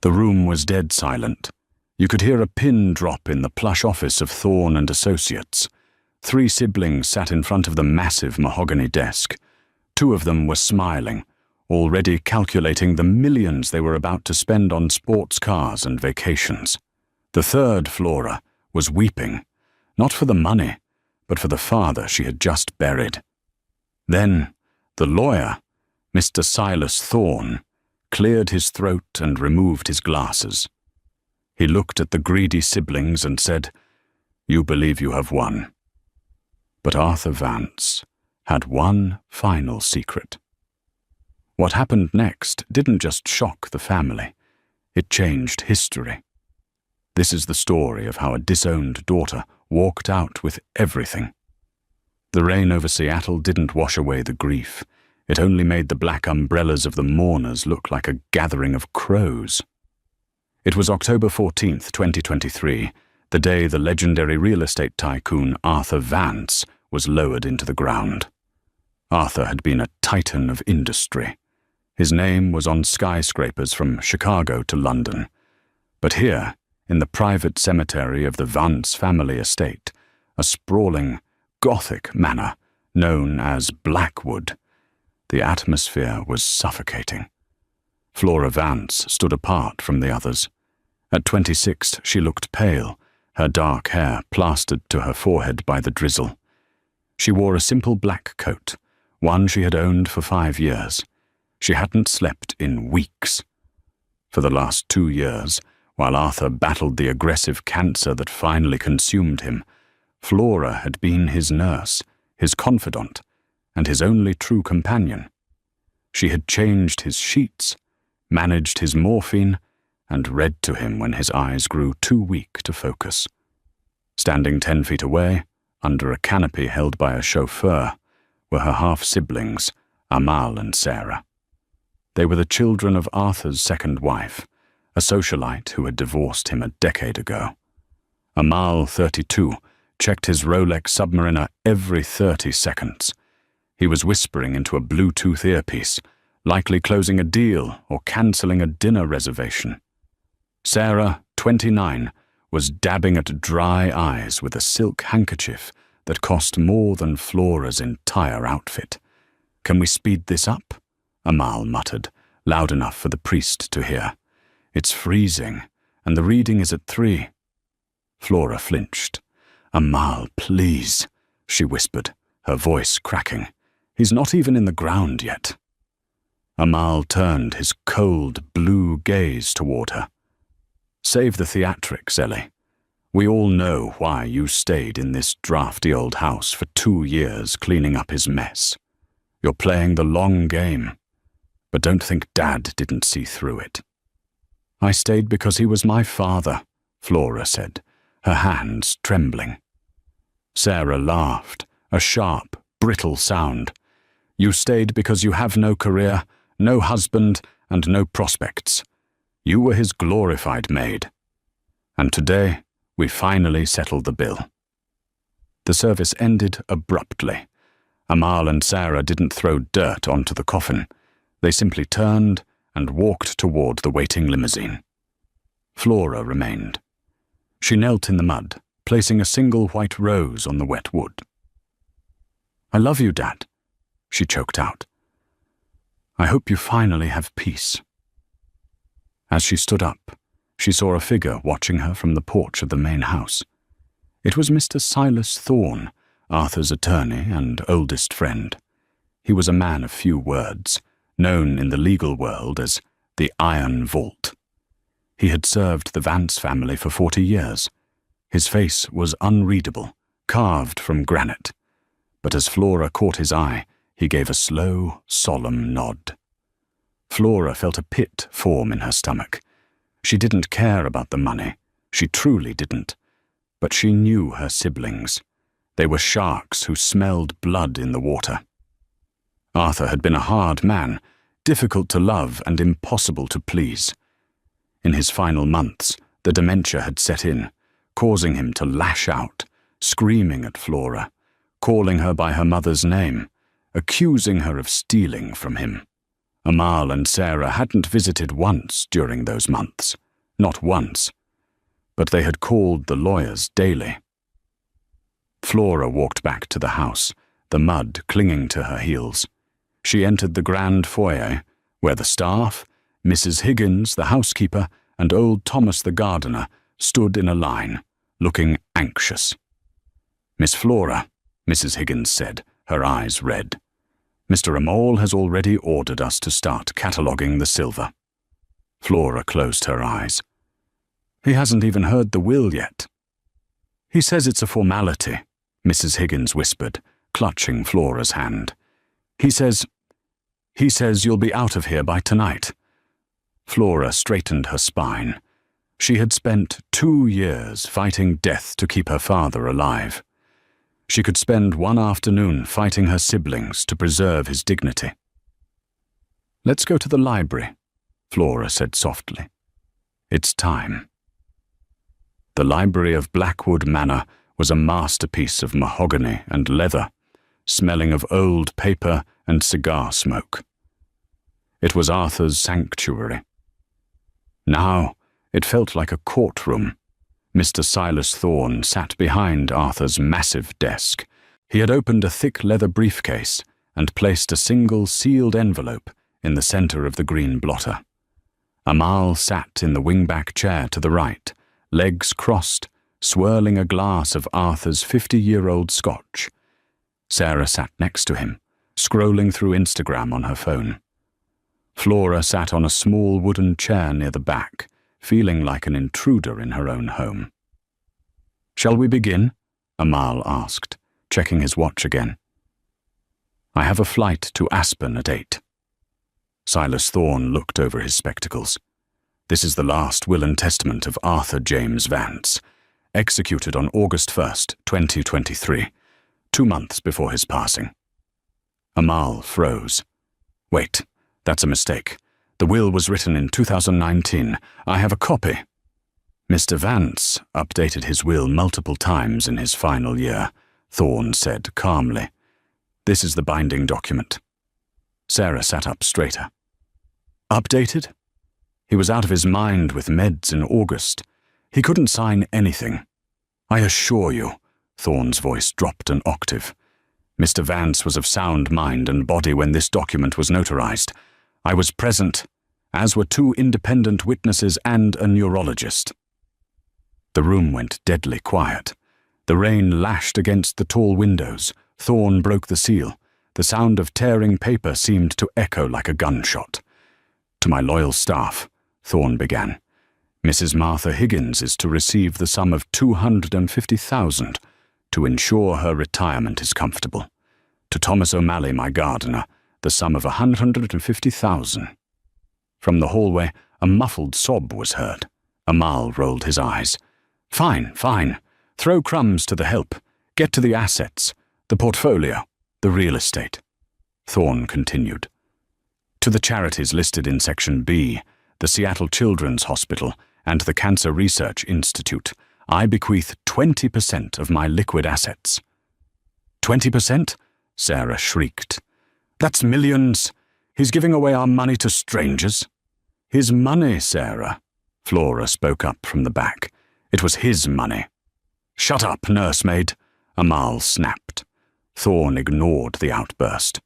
The room was dead silent. You could hear a pin drop in the plush office of Thorne and Associates. 3 siblings sat in front of the massive mahogany desk. 2 of them were smiling, already calculating the millions they were about to spend on sports cars and vacations. The third, Flora, was weeping, not for the money, but for the father she had just buried. Then, the lawyer, Mr. Silas Thorne, cleared his throat and removed his glasses. He looked at the greedy siblings and said, "You believe you have won." But Arthur Vance had one final secret. What happened next didn't just shock the family, it changed history. This is the story of how a disowned daughter walked out with everything. The rain over Seattle didn't wash away the grief. It only made the black umbrellas of the mourners look like a gathering of crows. It was October 14th, 2023, the day the legendary real estate tycoon Arthur Vance was lowered into the ground. Arthur had been a titan of industry. His name was on skyscrapers from Chicago to London. But here, in the private cemetery of the Vance family estate, a sprawling, Gothic manor known as Blackwood, the atmosphere was suffocating. Flora Vance stood apart from the others. At 26, she looked pale, her dark hair plastered to her forehead by the drizzle. She wore a simple black coat, one she had owned for 5 years. She hadn't slept in weeks. For the last 2 years, while Arthur battled the aggressive cancer that finally consumed him, Flora had been his nurse, his confidant, and his only true companion. She had changed his sheets, managed his morphine, and read to him when his eyes grew too weak to focus. Standing 10 feet away, under a canopy held by a chauffeur, were her half-siblings, Amal and Sarah. They were the children of Arthur's second wife, a socialite who had divorced him a decade ago. Amal, 32, checked his Rolex Submariner every 30 seconds. He was whispering into a Bluetooth earpiece, likely closing a deal or cancelling a dinner reservation. Sarah, 29, was dabbing at dry eyes with a silk handkerchief that cost more than Flora's entire outfit. "Can we speed this up?" Amal muttered, loud enough for the priest to hear. "It's freezing, and the reading is at 3. Flora flinched. "Amal, please," she whispered, her voice cracking. "He's not even in the ground yet." Amal turned his cold, blue gaze toward her. "Save the theatrics, Ellie. We all know why you stayed in this drafty old house for 2 years cleaning up his mess. You're playing the long game. But don't think Dad didn't see through it." "I stayed because he was my father," Flora said, her hands trembling. Sarah laughed, a sharp, brittle sound. "You stayed because you have no career, no husband, and no prospects. You were his glorified maid. And today, we finally settled the bill." The service ended abruptly. Amal and Sarah didn't throw dirt onto the coffin. They simply turned and walked toward the waiting limousine. Flora remained. She knelt in the mud, placing a single white rose on the wet wood. "I love you, Dad," she choked out. "I hope you finally have peace." As she stood up, she saw a figure watching her from the porch of the main house. It was Mr. Silas Thorne, Arthur's attorney and oldest friend. He was a man of few words, known in the legal world as the Iron Vault. He had served the Vance family for 40 years. His face was unreadable, carved from granite. But as Flora caught his eye, he gave a slow, solemn nod. Flora felt a pit form in her stomach. She didn't care about the money. She truly didn't. But she knew her siblings. They were sharks who smelled blood in the water. Arthur had been a hard man, difficult to love and impossible to please. In his final months, the dementia had set in, causing him to lash out, screaming at Flora, calling her by her mother's name, accusing her of stealing from him. Amal and Sarah hadn't visited once during those months. Not once. But they had called the lawyers daily. Flora walked back to the house, the mud clinging to her heels. She entered the grand foyer, where the staff, Mrs. Higgins, the housekeeper, and old Thomas the gardener stood in a line, looking anxious. "Miss Flora," Mrs. Higgins said, her eyes red. "Mr. Amal has already ordered us to start cataloguing the silver." Flora closed her eyes. "He hasn't even heard the will yet." "He says it's a formality," Mrs. Higgins whispered, clutching Flora's hand. He says you'll be out of here by tonight." Flora straightened her spine. She had spent 2 years fighting death to keep her father alive. She could spend one afternoon fighting her siblings to preserve his dignity. "Let's go to the library," Flora said softly. "It's time." The library of Blackwood Manor was a masterpiece of mahogany and leather, smelling of old paper and cigar smoke. It was Arthur's sanctuary. Now it felt like a courtroom. Mr. Silas Thorne sat behind Arthur's massive desk. He had opened a thick leather briefcase and placed a single sealed envelope in the center of the green blotter. Amal sat in the wingback chair to the right, legs crossed, swirling a glass of Arthur's 50-year-old scotch. Sarah sat next to him, scrolling through Instagram on her phone. Flora sat on a small wooden chair near the back, feeling like an intruder in her own home. "Shall we begin?" Amal asked, checking his watch again. "I have a flight to Aspen at 8. Silas Thorne looked over his spectacles. "This is the last will and testament of Arthur James Vance, executed on August 1st, 2023, 2 months before his passing." Amal froze. "Wait, that's a mistake. The will was written in 2019. I have a copy." "Mr. Vance updated his will multiple times in his final year," Thorne said calmly. "This is the binding document." Sarah sat up straighter. "Updated?" He was out of his mind with meds in August. He couldn't sign anything. "I assure you," Thorne's voice dropped an octave. "Mr. Vance was of sound mind and body when this document was notarized. I was present, as were 2 independent witnesses and a neurologist." The room went deadly quiet. The rain lashed against the tall windows. Thorne broke the seal. The sound of tearing paper seemed to echo like a gunshot. "To my loyal staff," Thorne began, "Mrs. Martha Higgins is to receive the sum of $250,000 to ensure her retirement is comfortable. To Thomas O'Malley, my gardener, the sum of $150,000. From the hallway, a muffled sob was heard. Amal rolled his eyes. Fine. Throw crumbs to the help. Get to the assets, the portfolio, the real estate." Thorne continued. "To the charities listed in Section B, the Seattle Children's Hospital and the Cancer Research Institute, I bequeath 20% of my liquid assets." 20%? Sarah shrieked. "That's millions. He's giving away our money to strangers." "His money, Sarah," Flora spoke up from the back. "It was his money." "Shut up, nursemaid," Amal snapped. Thorne ignored the outburst.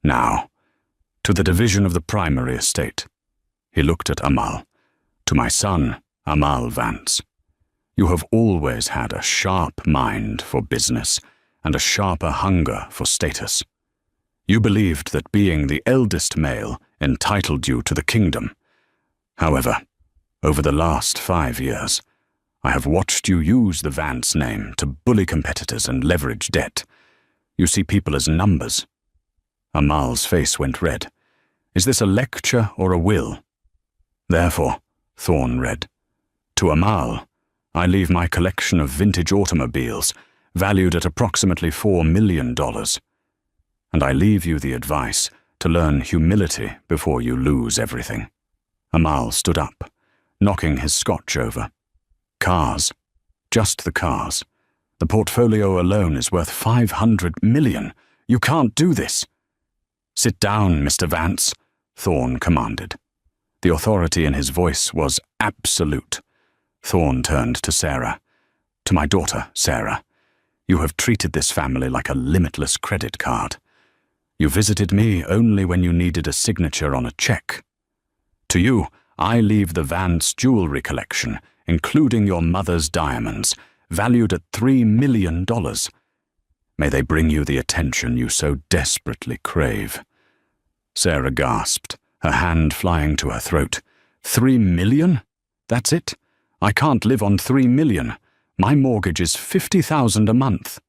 "Now, to the division of the primary estate." He looked at Amal. "To my son, Amal Vance. You have always had a sharp mind for business and a sharper hunger for status. You believed that being the eldest male entitled you to the kingdom. However, over the last 5 years, I have watched you use the Vance name to bully competitors and leverage debt. You see people as numbers." Amal's face went red. "Is this a lecture or a will?" "Therefore," Thorne read, "to Amal, I leave my collection of vintage automobiles, valued at approximately $4 million. And I leave you the advice to learn humility before you lose everything." Amal stood up, knocking his scotch over. "Cars. Just the cars. The portfolio alone is worth $500 million. You can't do this." "Sit down, Mr. Vance," Thorn commanded. The authority in his voice was absolute. Thorn turned to Sarah. To my daughter, Sarah. You have treated this family like a limitless credit card. You visited me only when you needed a signature on a check. To you, I leave the Vance jewelry collection, including your mother's diamonds, valued at $3 million. May they bring you the attention you so desperately crave. Sarah gasped, her hand flying to her throat. $3 million? That's it? I can't live on $3 million. My mortgage is $50,000 a month.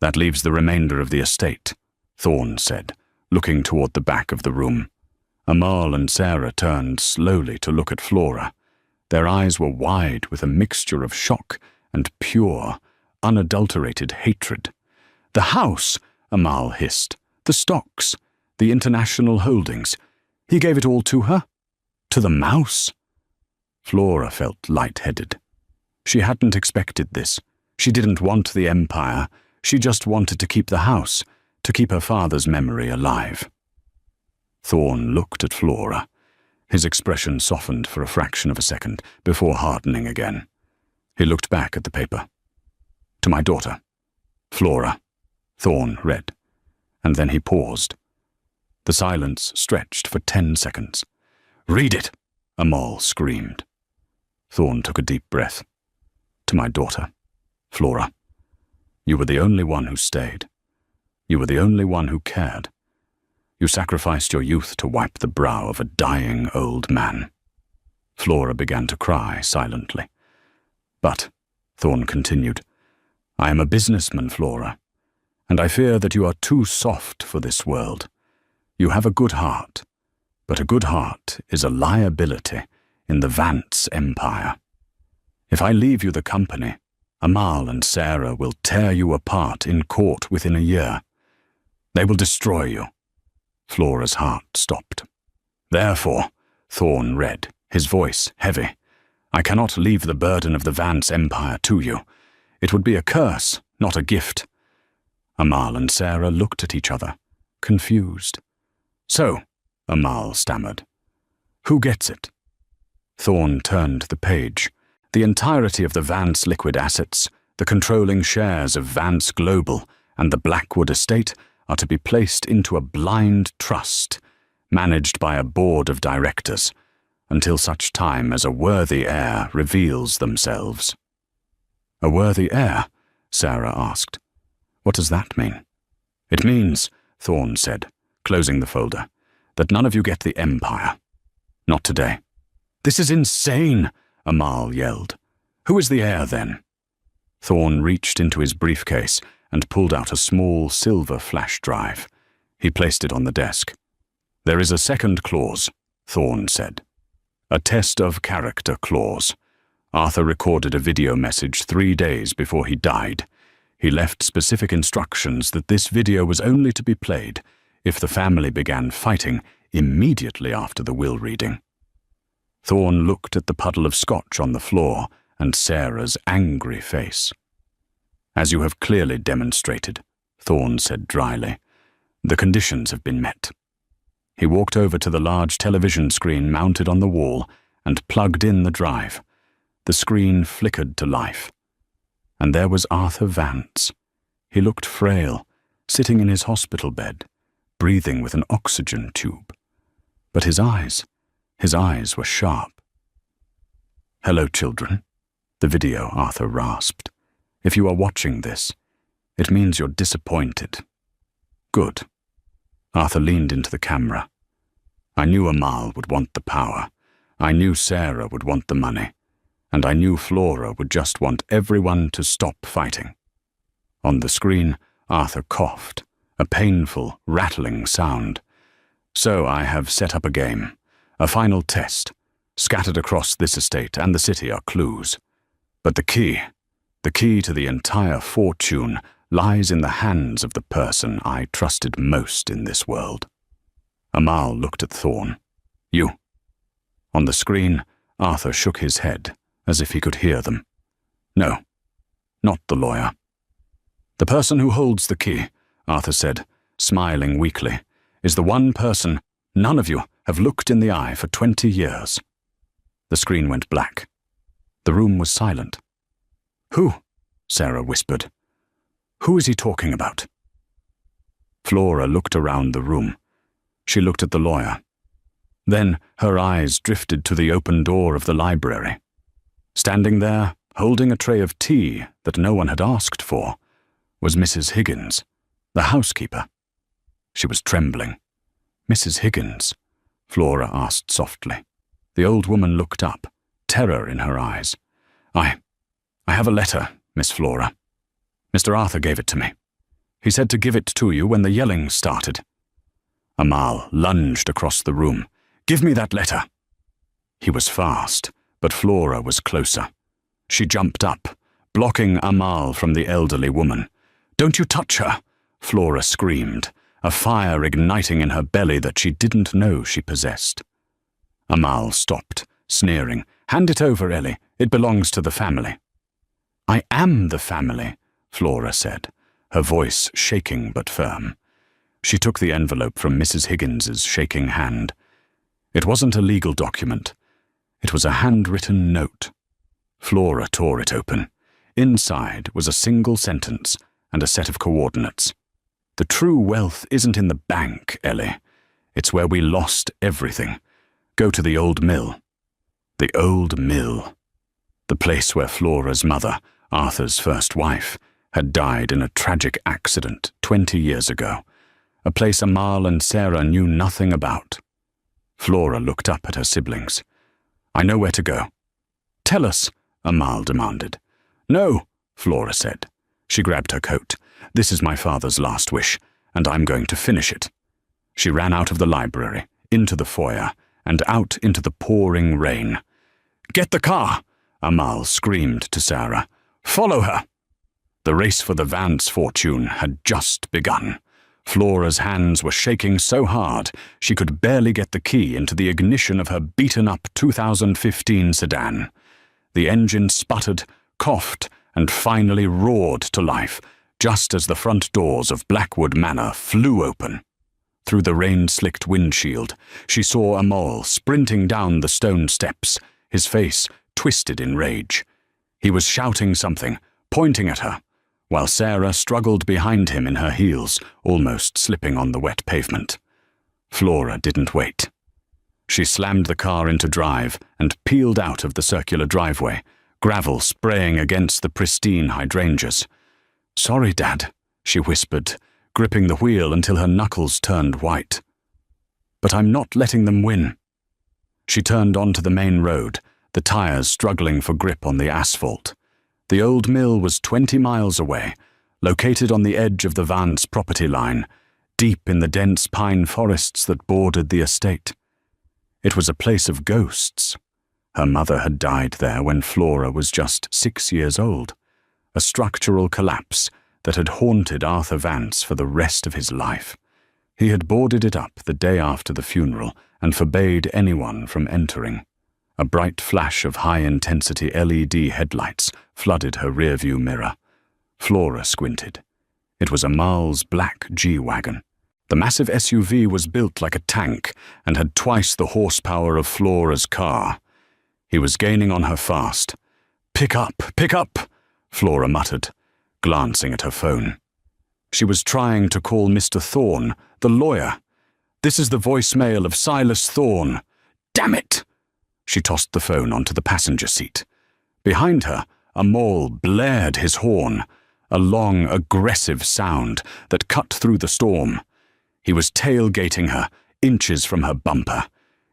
That leaves the remainder of the estate, Thorn said, looking toward the back of the room. Amal and Sarah turned slowly to look at Flora. Their eyes were wide with a mixture of shock and pure, unadulterated hatred. The house, Amal hissed. The stocks, the international holdings. He gave it all to her? To the mouse? Flora felt lightheaded. She hadn't expected this. She didn't want the empire. She just wanted to keep the house, to keep her father's memory alive. Thorn looked at Flora. His expression softened for a fraction of a second before hardening again. He looked back at the paper. To my daughter, Flora, Thorn read, and then he paused. The silence stretched for 10 seconds. Read it, Amal screamed. Thorn took a deep breath. To my daughter, Flora, you were the only one who stayed. You were the only one who cared. You sacrificed your youth to wipe the brow of a dying old man. Flora began to cry silently. But, Thorn continued, I am a businessman, Flora, and I fear that you are too soft for this world. You have a good heart, but a good heart is a liability in the Vance Empire. If I leave you the company, Amal and Sarah will tear you apart in court within a year. They will destroy you. Flora's heart stopped. Therefore, Thorn read, his voice heavy, I cannot leave the burden of the Vance Empire to you. It would be a curse, not a gift. Amal and Sarah looked at each other, confused. So, Amal stammered, who gets it? Thorn turned the page. The entirety of the Vance liquid assets, the controlling shares of Vance Global and the Blackwood estate are to be placed into a blind trust, managed by a board of directors, until such time as a worthy heir reveals themselves. A worthy heir? Sarah asked. What does that mean? It means, Thorn said, closing the folder, that none of you get the empire. Not today. This is insane, Amal yelled. Who is the heir then? Thorn reached into his briefcase and pulled out a small silver flash drive. He placed it on the desk. There is a second clause, Thorn said. A test of character clause. Arthur recorded a video message 3 days before he died. He left specific instructions that this video was only to be played if the family began fighting immediately after the will reading. Thorn looked at the puddle of scotch on the floor and Sarah's angry face. As you have clearly demonstrated, Thorn said dryly, the conditions have been met. He walked over to the large television screen mounted on the wall and plugged in the drive. The screen flickered to life. And there was Arthur Vance. He looked frail, sitting in his hospital bed, breathing with an oxygen tube. But his eyes were sharp. Hello, children. The video, Arthur rasped. If you are watching this, it means you're disappointed. Good. Arthur leaned into the camera. I knew Amal would want the power. I knew Sarah would want the money. And I knew Flora would just want everyone to stop fighting. On the screen, Arthur coughed, a painful, rattling sound. So I have set up a game, a final test. Scattered across this estate and the city are clues. But the key to the entire fortune lies in the hands of the person I trusted most in this world. Amal looked at Thorn. You. On the screen, Arthur shook his head, as if he could hear them. No, not the lawyer. The person who holds the key, Arthur said, smiling weakly, is the one person, None of you have looked in the eye for 20 years. The screen went black. The room was silent. Who? Sarah whispered. Who is he talking about? Flora looked around the room. She looked at the lawyer. Then her eyes drifted to the open door of the library. Standing there, holding a tray of tea that no one had asked for, was Mrs. Higgins, the housekeeper. She was trembling. Mrs. Higgins? Flora asked softly. The old woman looked up, terror in her eyes. I have a letter, Miss Flora. Mr. Arthur gave it to me. He said to give it to you when the yelling started. Amal lunged across the room. Give me that letter. He was fast, but Flora was closer. She jumped up, blocking Amal from the elderly woman. Don't you touch her, Flora screamed, a fire igniting in her belly that she didn't know she possessed. Amal stopped, sneering. Hand it over, Ellie. It belongs to the family. I am the family, Flora said, her voice shaking but firm. She took the envelope from Mrs. Higgins's shaking hand. It wasn't a legal document. It was a handwritten note. Flora tore it open. Inside was a single sentence and a set of coordinates. The true wealth isn't in the bank, Ellie. It's where we lost everything. Go to the old mill. The old mill. The place where Flora's mother, Arthur's first wife, had died in a tragic accident 20 years ago. A place Amal and Sarah knew nothing about. Flora looked up at her siblings. I know where to go. Tell us, Amal demanded. No, Flora said. She grabbed her coat. This is my father's last wish, and I'm going to finish it. She ran out of the library, into the foyer, and out into the pouring rain. Get the car, Amal screamed to Sarah. Follow her. The race for the Vance fortune had just begun. Flora's hands were shaking so hard she could barely get the key into the ignition of her beaten-up 2015 sedan. The engine sputtered, coughed, and finally roared to life, just as the front doors of Blackwood Manor flew open. Through the rain-slicked windshield, she saw Amal sprinting down the stone steps, his face twisted in rage. He was shouting something, pointing at her, while Sarah struggled behind him in her heels, almost slipping on the wet pavement. Flora didn't wait. She slammed the car into drive and peeled out of the circular driveway, gravel spraying against the pristine hydrangeas. Sorry, Dad, she whispered, gripping the wheel until her knuckles turned white. But I'm not letting them win. She turned onto the main road, the tires struggling for grip on the asphalt. The old mill was 20 miles away, located on the edge of the Vance property line, deep in the dense pine forests that bordered the estate. It was a place of ghosts. Her mother had died there when Flora was just 6 years old, a structural collapse that had haunted Arthur Vance for the rest of his life. He had boarded it up the day after the funeral and forbade anyone from entering. A bright flash of high-intensity LED headlights flooded her rearview mirror. Flora squinted. It was Amal's black G-Wagon. The massive SUV was built like a tank and had twice the horsepower of Flora's car. He was gaining on her fast. Pick up, Flora muttered, glancing at her phone. She was trying to call Mr. Thorne, the lawyer. This is the voicemail of Silas Thorne. Damn it! She tossed the phone onto the passenger seat. Behind her, Amal blared his horn, a long, aggressive sound that cut through the storm. He was tailgating her, inches from her bumper.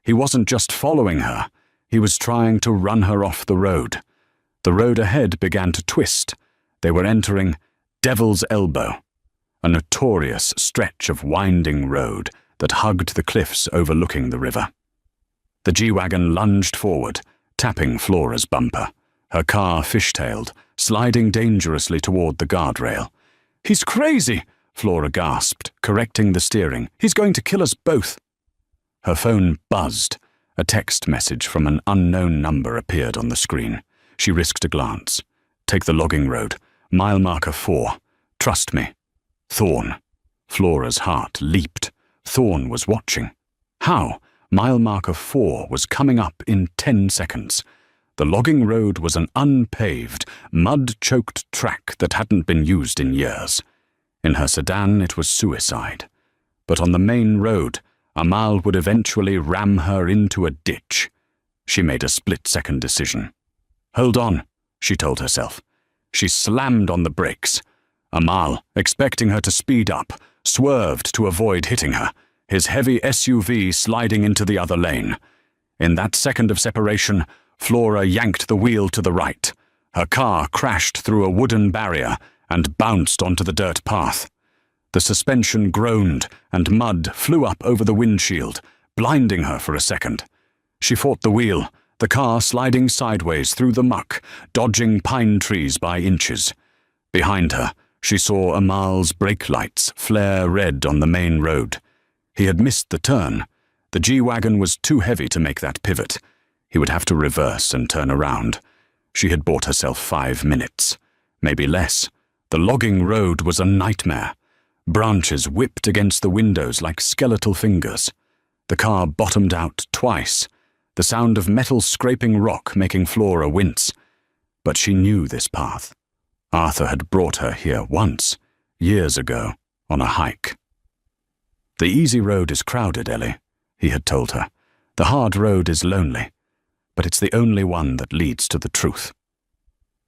He wasn't just following her. He was trying to run her off the road. The road ahead began to twist. They were entering Devil's Elbow, a notorious stretch of winding road that hugged the cliffs overlooking the river. The G-Wagon lunged forward, tapping Flora's bumper. Her car fishtailed, sliding dangerously toward the guardrail. He's crazy, Flora gasped, correcting the steering. He's going to kill us both. Her phone buzzed. A text message from an unknown number appeared on the screen. She risked a glance. Take the logging road. Mile marker 4. Trust me. Thorne. Flora's heart leaped. Thorne was watching. How? Mile marker 4 was coming up in 10 seconds. The logging road was an unpaved, mud-choked track that hadn't been used in years. In her sedan, it was suicide. But on the main road, Amal would eventually ram her into a ditch. She made a split-second decision. "Hold on," she told herself. She slammed on the brakes. Amal, expecting her to speed up, swerved to avoid hitting her, his heavy SUV sliding into the other lane. In that second of separation, Flora yanked the wheel to the right. Her car crashed through a wooden barrier and bounced onto the dirt path. The suspension groaned and mud flew up over the windshield, blinding her for a second. She fought the wheel, the car sliding sideways through the muck, dodging pine trees by inches. Behind her, she saw Amal's brake lights flare red on the main road. He had missed the turn. The G-Wagon was too heavy to make that pivot. He would have to reverse and turn around. She had bought herself 5 minutes. Maybe less. The logging road was a nightmare. Branches whipped against the windows like skeletal fingers. The car bottomed out twice, the sound of metal scraping rock making Flora wince. But she knew this path. Arthur had brought her here once, years ago, on a hike. "The easy road is crowded, Ellie," he had told her. "The hard road is lonely, but it's the only one that leads to the truth."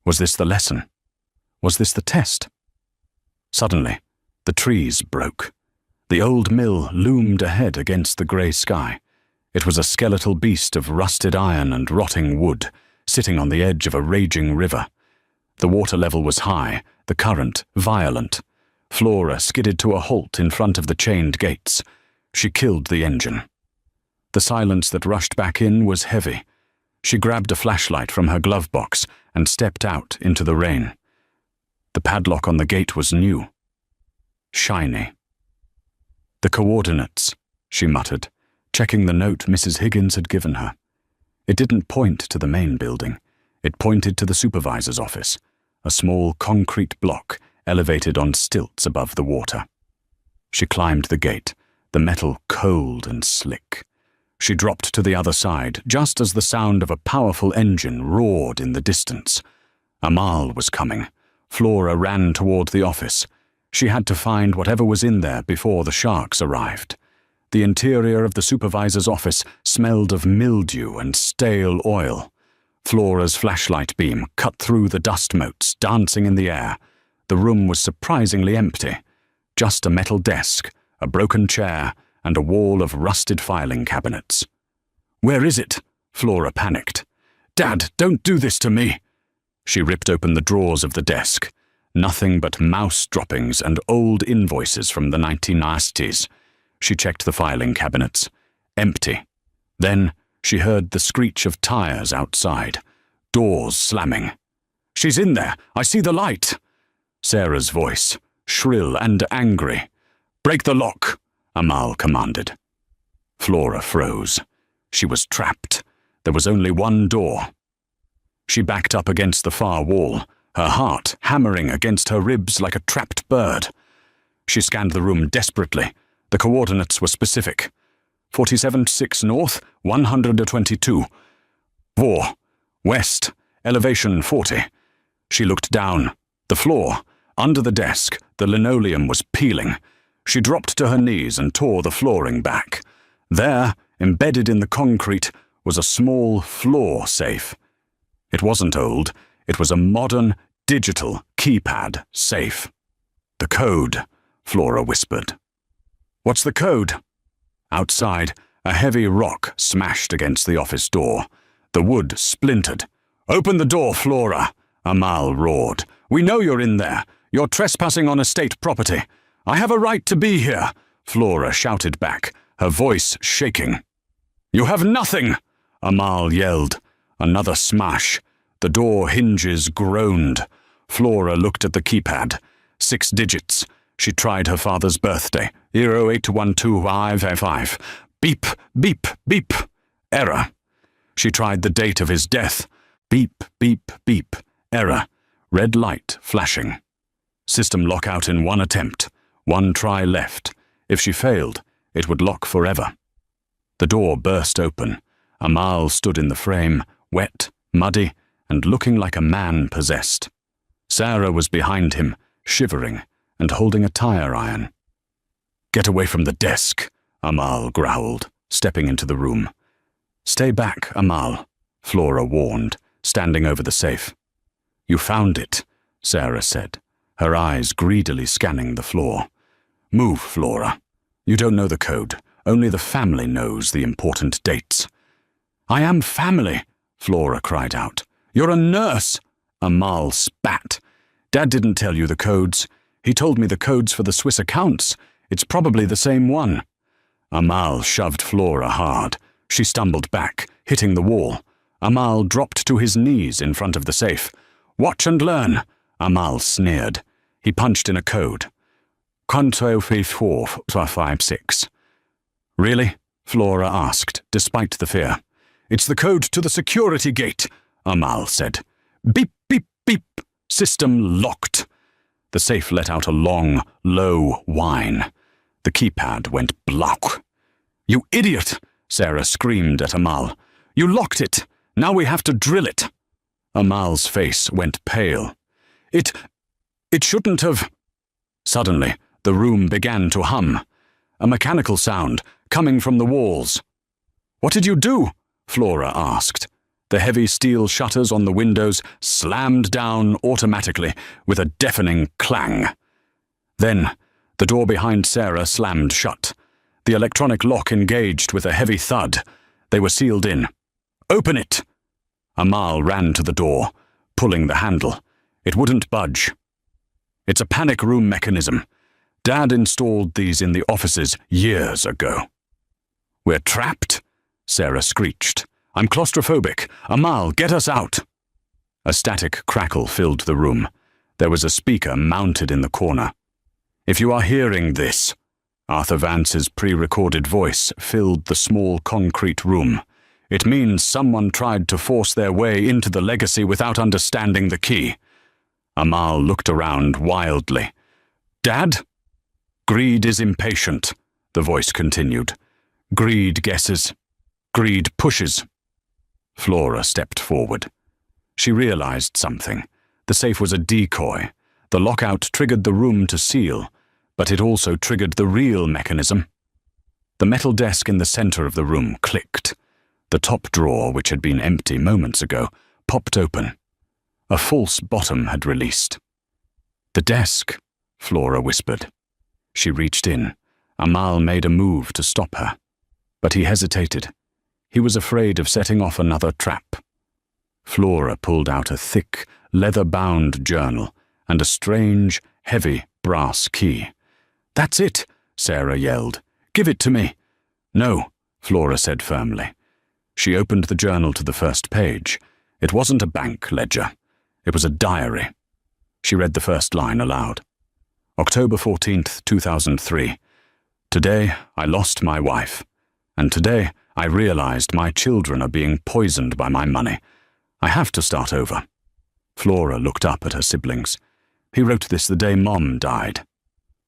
Was this the lesson? Was this the test? Suddenly, the trees broke. The old mill loomed ahead against the grey sky. It was a skeletal beast of rusted iron and rotting wood, sitting on the edge of a raging river. The water level was high, the current violent. Flora skidded to a halt in front of the chained gates. She killed the engine. The silence that rushed back in was heavy. She grabbed a flashlight from her glove box and stepped out into the rain. The padlock on the gate was new. Shiny. "The coordinates," she muttered, checking the note Mrs. Higgins had given her. It didn't point to the main building. It pointed to the supervisor's office, a small concrete block elevated on stilts above the water. She climbed the gate, the metal cold and slick. She dropped to the other side just as the sound of a powerful engine roared in the distance. Amal was coming. Flora ran toward the office. She had to find whatever was in there before the sharks arrived. The interior of the supervisor's office smelled of mildew and stale oil. Flora's flashlight beam cut through the dust motes dancing in the air. The room was surprisingly empty. Just a metal desk, a broken chair, and a wall of rusted filing cabinets. "Where is it?" Flora panicked. "Dad, don't do this to me!" She ripped open the drawers of the desk. Nothing but mouse droppings and old invoices from the 1990s. She checked the filing cabinets. Empty. Then she heard the screech of tires outside. Doors slamming. "She's in there! I see the light!" Sarah's voice, shrill and angry. "Break the lock!" Amal commanded. Flora froze. She was trapped. There was only one door. She backed up against the far wall, her heart hammering against her ribs like a trapped bird. She scanned the room desperately. The coordinates were specific. 47.6 north, 122. 4. West, elevation 40. She looked down. The floor. Under the desk, the linoleum was peeling. She dropped to her knees and tore the flooring back. There, embedded in the concrete, was a small floor safe. It wasn't old. It was a modern, digital keypad safe. "The code," Flora whispered. "What's the code?" Outside, a heavy rock smashed against the office door. The wood splintered. "Open the door, Flora," Amal roared. "We know you're in there. You're trespassing on estate property." "I have a right to be here," Flora shouted back, her voice shaking. "You have nothing," Amal yelled. Another smash. The door hinges groaned. Flora looked at the keypad. 6 digits. She tried her father's birthday. 0812555. Beep, beep, beep. Error. She tried the date of his death. Beep, beep, beep. Error. Red light flashing. System lockout in one attempt. One try left. If she failed, it would lock forever. The door burst open. Amal stood in the frame, wet, muddy, and looking like a man possessed. Sarah was behind him, shivering, and holding a tire iron. "Get away from the desk," Amal growled, stepping into the room. "Stay back, Amal," Flora warned, standing over the safe. "You found it," Sarah said, her eyes greedily scanning the floor. "Move, Flora. You don't know the code. Only the family knows the important dates." "I am family," Flora cried out. "You're a nurse," Amal spat. "Dad didn't tell you the codes. He told me the codes for the Swiss accounts. It's probably the same one." Amal shoved Flora hard. She stumbled back, hitting the wall. Amal dropped to his knees in front of the safe. "Watch and learn," Amal sneered. He punched in a code. "Conto 456. "Really?" Flora asked, despite the fear. "It's the code to the security gate," Amal said. "Beep, beep, beep. System locked." The safe let out a long, low whine. The keypad went block. "You idiot!" Sarah screamed at Amal. "You locked it! Now we have to drill it!" Amal's face went pale. It shouldn't have." Suddenly, the room began to hum. A mechanical sound, coming from the walls. "What did you do?" Flora asked. The heavy steel shutters on the windows slammed down automatically with a deafening clang. Then, the door behind Sarah slammed shut. The electronic lock engaged with a heavy thud. They were sealed in. "Open it!" Amal ran to the door, pulling the handle. It wouldn't budge. "It's a panic room mechanism. Dad installed these in the offices years ago." "We're trapped?" Sarah screeched. "I'm claustrophobic. Amal, get us out!" A static crackle filled the room. There was a speaker mounted in the corner. "If you are hearing this," Arthur Vance's pre-recorded voice filled the small concrete room, "it means someone tried to force their way into the legacy without understanding the key." Amal looked around wildly. "Dad?" "Greed is impatient," the voice continued. "Greed guesses. Greed pushes." Flora stepped forward. She realized something. The safe was a decoy. The lockout triggered the room to seal, but it also triggered the real mechanism. The metal desk in the center of the room clicked. The top drawer, which had been empty moments ago, popped open. A false bottom had released. "The desk," Flora whispered. She reached in. Amal made a move to stop her, but he hesitated. He was afraid of setting off another trap. Flora pulled out a thick, leather-bound journal and a strange, heavy brass key. "That's it," Sarah yelled. "Give it to me." "No," Flora said firmly. She opened the journal to the first page. It wasn't a bank ledger. It was a diary. She read the first line aloud. "October 14th, 2003. Today, I lost my wife. And today, I realized my children are being poisoned by my money. I have to start over." Flora looked up at her siblings. "He wrote this the day Mom died."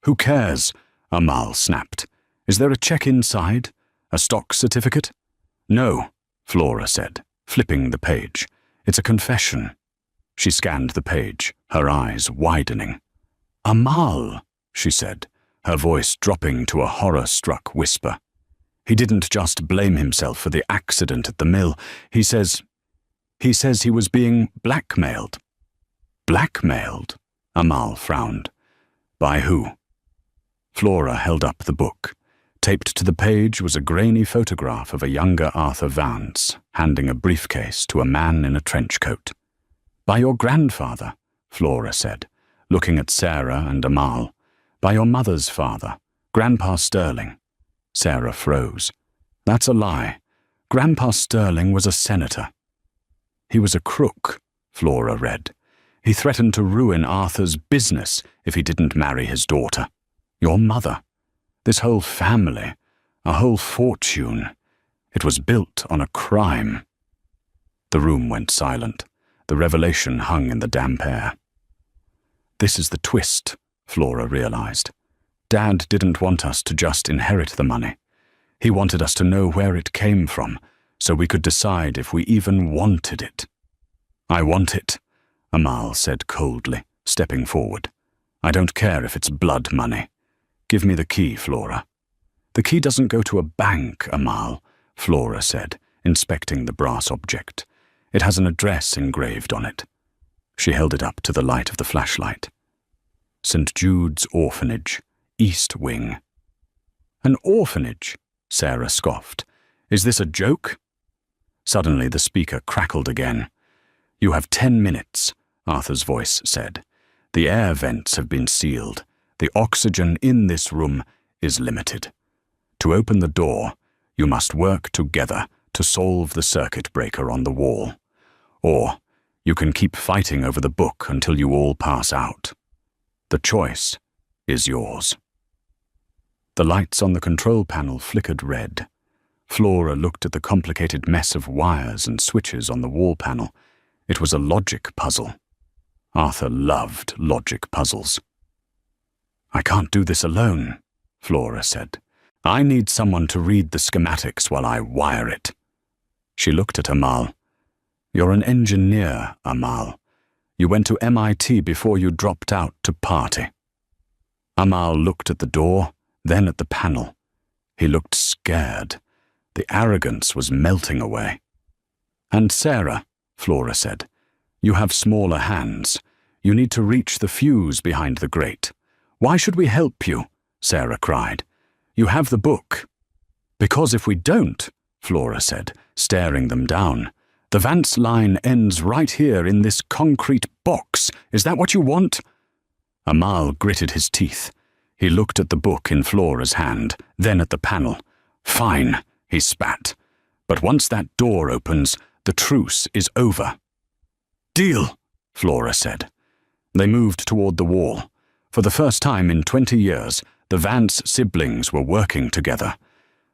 "Who cares?" Amal snapped. "Is there a check inside? A stock certificate?" "No," Flora said, flipping the page. "It's a confession." She scanned the page, her eyes widening. "Amal," she said, her voice dropping to a horror-struck whisper. "He didn't just blame himself for the accident at the mill. He says he was being blackmailed." "Blackmailed?" Amal frowned. "By who?" Flora held up the book. Taped to the page was a grainy photograph of a younger Arthur Vance, handing a briefcase to a man in a trench coat. "By your grandfather," Flora said, looking at Sarah and Amal. "By your mother's father, Grandpa Sterling." Sarah froze. "That's a lie. Grandpa Sterling was a senator." "He was a crook," Flora read. "He threatened to ruin Arthur's business if he didn't marry his daughter. Your mother. This whole family, a whole fortune. It was built on a crime." The room went silent. The revelation hung in the damp air. "This is the twist," Flora realized. "Dad didn't want us to just inherit the money. He wanted us to know where it came from, so we could decide if we even wanted it. I want it, Amal said coldly, stepping forward. I don't care if it's blood money. Give me the key, Flora. The key doesn't go to a bank, Amal, Flora said, inspecting the brass object. It has an address engraved on it. She held it up to the light of the flashlight. St. Jude's Orphanage, East Wing. An orphanage? Sarah scoffed. Is this a joke? Suddenly the speaker crackled again. You have 10 minutes, Arthur's voice said. The air vents have been sealed. The oxygen in this room is limited. To open the door, you must work together to solve the circuit breaker on the wall. Or you can keep fighting over the book until you all pass out. The choice is yours. The lights on the control panel flickered red. Flora looked at the complicated mess of wires and switches on the wall panel. It was a logic puzzle. Arthur loved logic puzzles. I can't do this alone, Flora said. I need someone to read the schematics while I wire it. She looked at Amal. You're an engineer, Amal. You went to MIT before you dropped out to party. Amal looked at the door, then at the panel. He looked scared. The arrogance was melting away. And Sarah, Flora said, you have smaller hands. You need to reach the fuse behind the grate. Why should we help you? Sarah cried. You have the book. Because if we don't, Flora said, staring them down, the Vance line ends right here in this concrete box. Is that what you want? Amal gritted his teeth. He looked at the book in Flora's hand, then at the panel. Fine, he spat. But once that door opens, the truce is over. Deal, Flora said. They moved toward the wall. For the first time in 20 years, the Vance siblings were working together.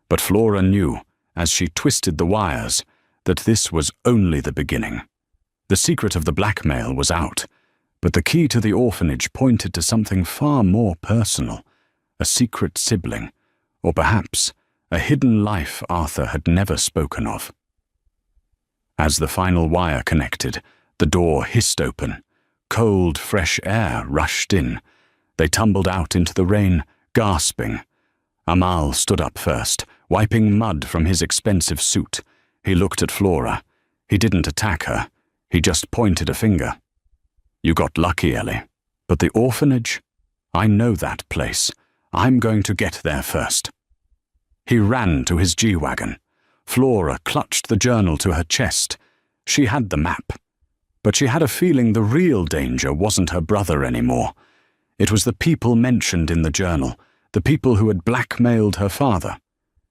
But Flora knew, as she twisted the wires, that this was only the beginning. The secret of the blackmail was out, but the key to the orphanage pointed to something far more personal, a secret sibling, or perhaps a hidden life Arthur had never spoken of. As the final wire connected, the door hissed open. Cold, fresh air rushed in. They tumbled out into the rain, gasping. Amal stood up first, wiping mud from his expensive suit. He looked at Flora. He didn't attack her. He just pointed a finger. You got lucky, Ellie. But the orphanage? I know that place. I'm going to get there first. He ran to his G-Wagon. Flora clutched the journal to her chest. She had the map. But she had a feeling the real danger wasn't her brother anymore. It was the people mentioned in the journal, the people who had blackmailed her father.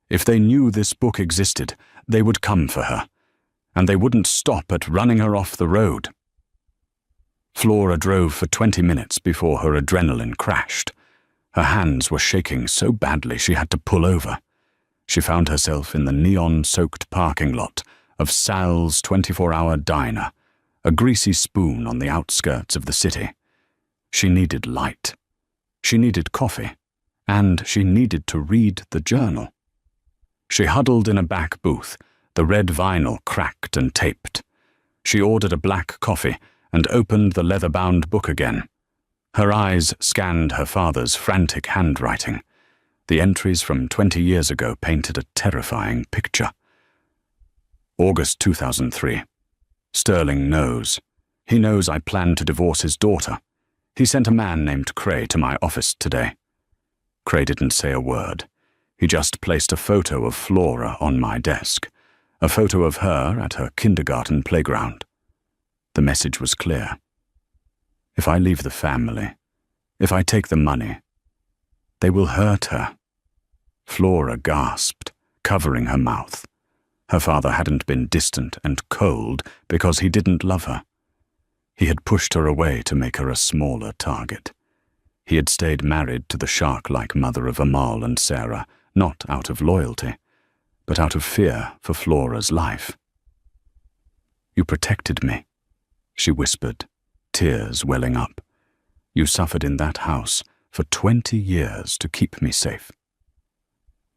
If they knew this book existed, they would come for her. And they wouldn't stop at running her off the road. Flora drove for 20 minutes before her adrenaline crashed. Her hands were shaking so badly she had to pull over. She found herself in the neon-soaked parking lot of Sal's 24-hour diner, a greasy spoon on the outskirts of the city. She needed light. She needed coffee. And she needed to read the journal. She huddled in a back booth, the red vinyl cracked and taped. She ordered a black coffee and opened the leather-bound book again. Her eyes scanned her father's frantic handwriting. The entries from 20 years ago painted a terrifying picture. August 2003. Sterling knows. He knows I plan to divorce his daughter. He sent a man named Cray to my office today. Cray didn't say a word. He just placed a photo of Flora on my desk, a photo of her at her kindergarten playground. The message was clear. If I leave the family, if I take the money, they will hurt her. Flora gasped, covering her mouth. Her father hadn't been distant and cold because he didn't love her. He had pushed her away to make her a smaller target. He had stayed married to the shark-like mother of Amal and Sarah, not out of loyalty, but out of fear for Flora's life. You protected me, she whispered, tears welling up. You suffered in that house for 20 years to keep me safe.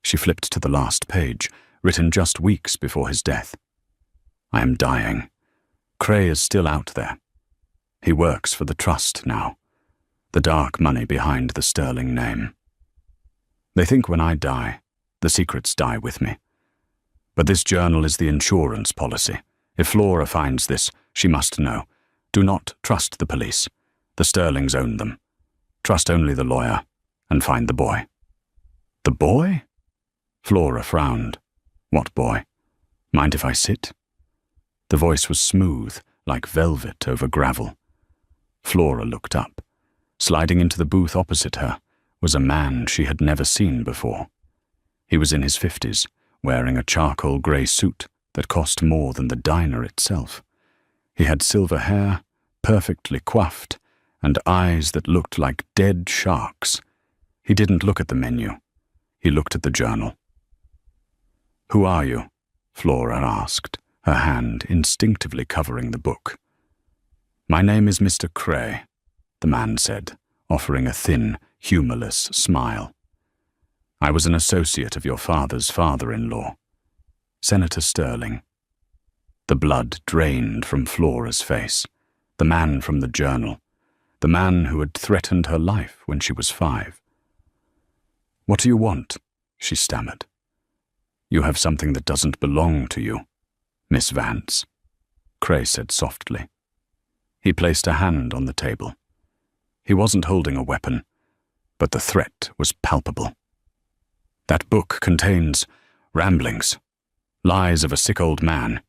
She flipped to the last page, written just weeks before his death. I am dying. Cray is still out there. He works for the trust now. The dark money behind the sterling name. They think when I die, the secrets die with me. But this journal is the insurance policy. If Flora finds this, she must know. Do not trust the police. The Sterlings own them. Trust only the lawyer, and find the boy. The boy? Flora frowned. What boy? Mind if I sit? The voice was smooth, like velvet over gravel. Flora looked up. Sliding into the booth opposite her was a man she had never seen before. He was in his 50s, wearing a charcoal grey suit that cost more than the diner itself. He had silver hair, perfectly coiffed, and eyes that looked like dead sharks. He didn't look at the menu. He looked at the journal. Who are you? Flora asked, her hand instinctively covering the book. My name is Mr. Cray, the man said, offering a thin, humourless smile. I was an associate of your father's father-in-law, Senator Sterling. The blood drained from Flora's face. The man from the journal. The man who had threatened her life when she was 5. What do you want? She stammered. You have something that doesn't belong to you, Miss Vance, Cray said softly. He placed a hand on the table. He wasn't holding a weapon, but the threat was palpable. That book contains ramblings, lies of a sick old man.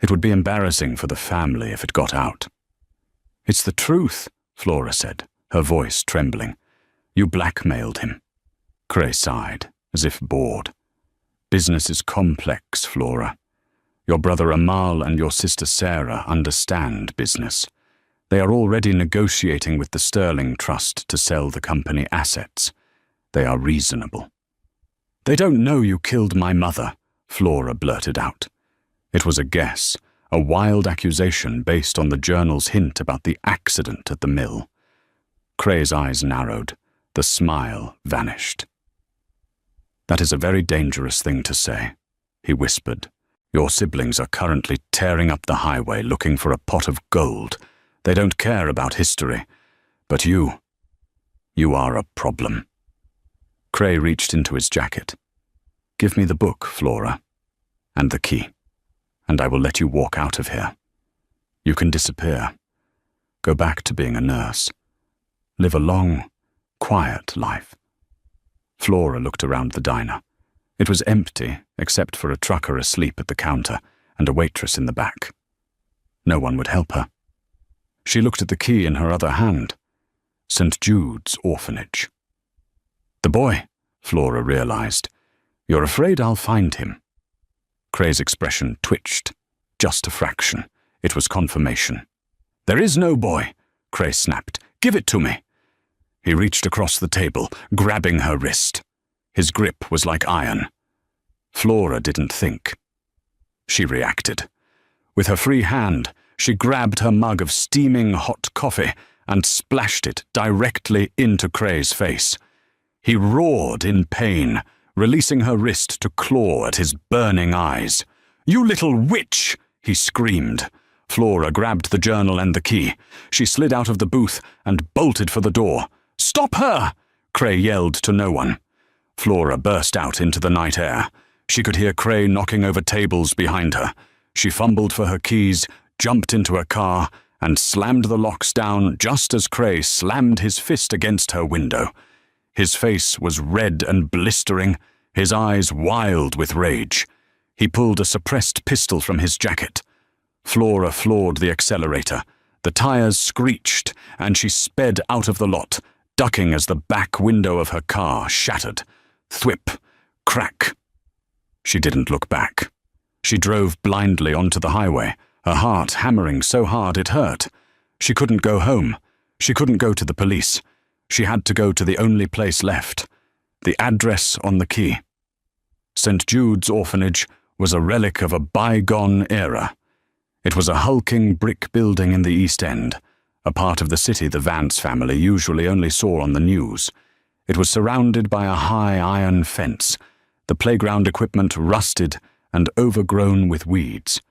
It would be embarrassing for the family if it got out. It's the truth, Flora said, her voice trembling. You blackmailed him. Cray sighed, as if bored. Business is complex, Flora. Your brother Amal and your sister Sarah understand business. They are already negotiating with the Sterling Trust to sell the company assets. They are reasonable. They don't know you killed my mother, Flora blurted out. It was a guess, a wild accusation based on the journal's hint about the accident at the mill. Cray's eyes narrowed. The smile vanished. That is a very dangerous thing to say, he whispered. Your siblings are currently tearing up the highway looking for a pot of gold. They don't care about history. But you are a problem. Cray reached into his jacket. Give me the book, Flora, and the key, and I will let you walk out of here. You can disappear. Go back to being a nurse. Live a long, quiet life. Flora looked around the diner. It was empty, except for a trucker asleep at the counter and a waitress in the back. No one would help her. She looked at the key in her other hand. St. Jude's orphanage. The boy, Flora realized. You're afraid I'll find him. Cray's expression twitched. Just a fraction. It was confirmation. There is no boy, Cray snapped. Give it to me. He reached across the table, grabbing her wrist. His grip was like iron. Flora didn't think. She reacted. With her free hand, she grabbed her mug of steaming hot coffee and splashed it directly into Cray's face. He roared in pain, releasing her wrist to claw at his burning eyes. You little witch, he screamed. Flora grabbed the journal and the key. She slid out of the booth and bolted for the door. Stop her! Cray yelled to no one. Flora burst out into the night air. She could hear Cray knocking over tables behind her. She fumbled for her keys, jumped into a car, and slammed the locks down just as Cray slammed his fist against her window. His face was red and blistering, his eyes wild with rage. He pulled a suppressed pistol from his jacket. Flora floored the accelerator. The tires screeched, and she sped out of the lot, ducking as the back window of her car shattered. Thwip, crack. She didn't look back. She drove blindly onto the highway, her heart hammering so hard it hurt. She couldn't go home. She couldn't go to the police. She had to go to the only place left. The address on the key. St. Jude's orphanage was a relic of a bygone era. It was a hulking brick building in the East End, a part of the city the Vance family usually only saw on the news. It was surrounded by a high iron fence. The playground equipment rusted and overgrown with weeds.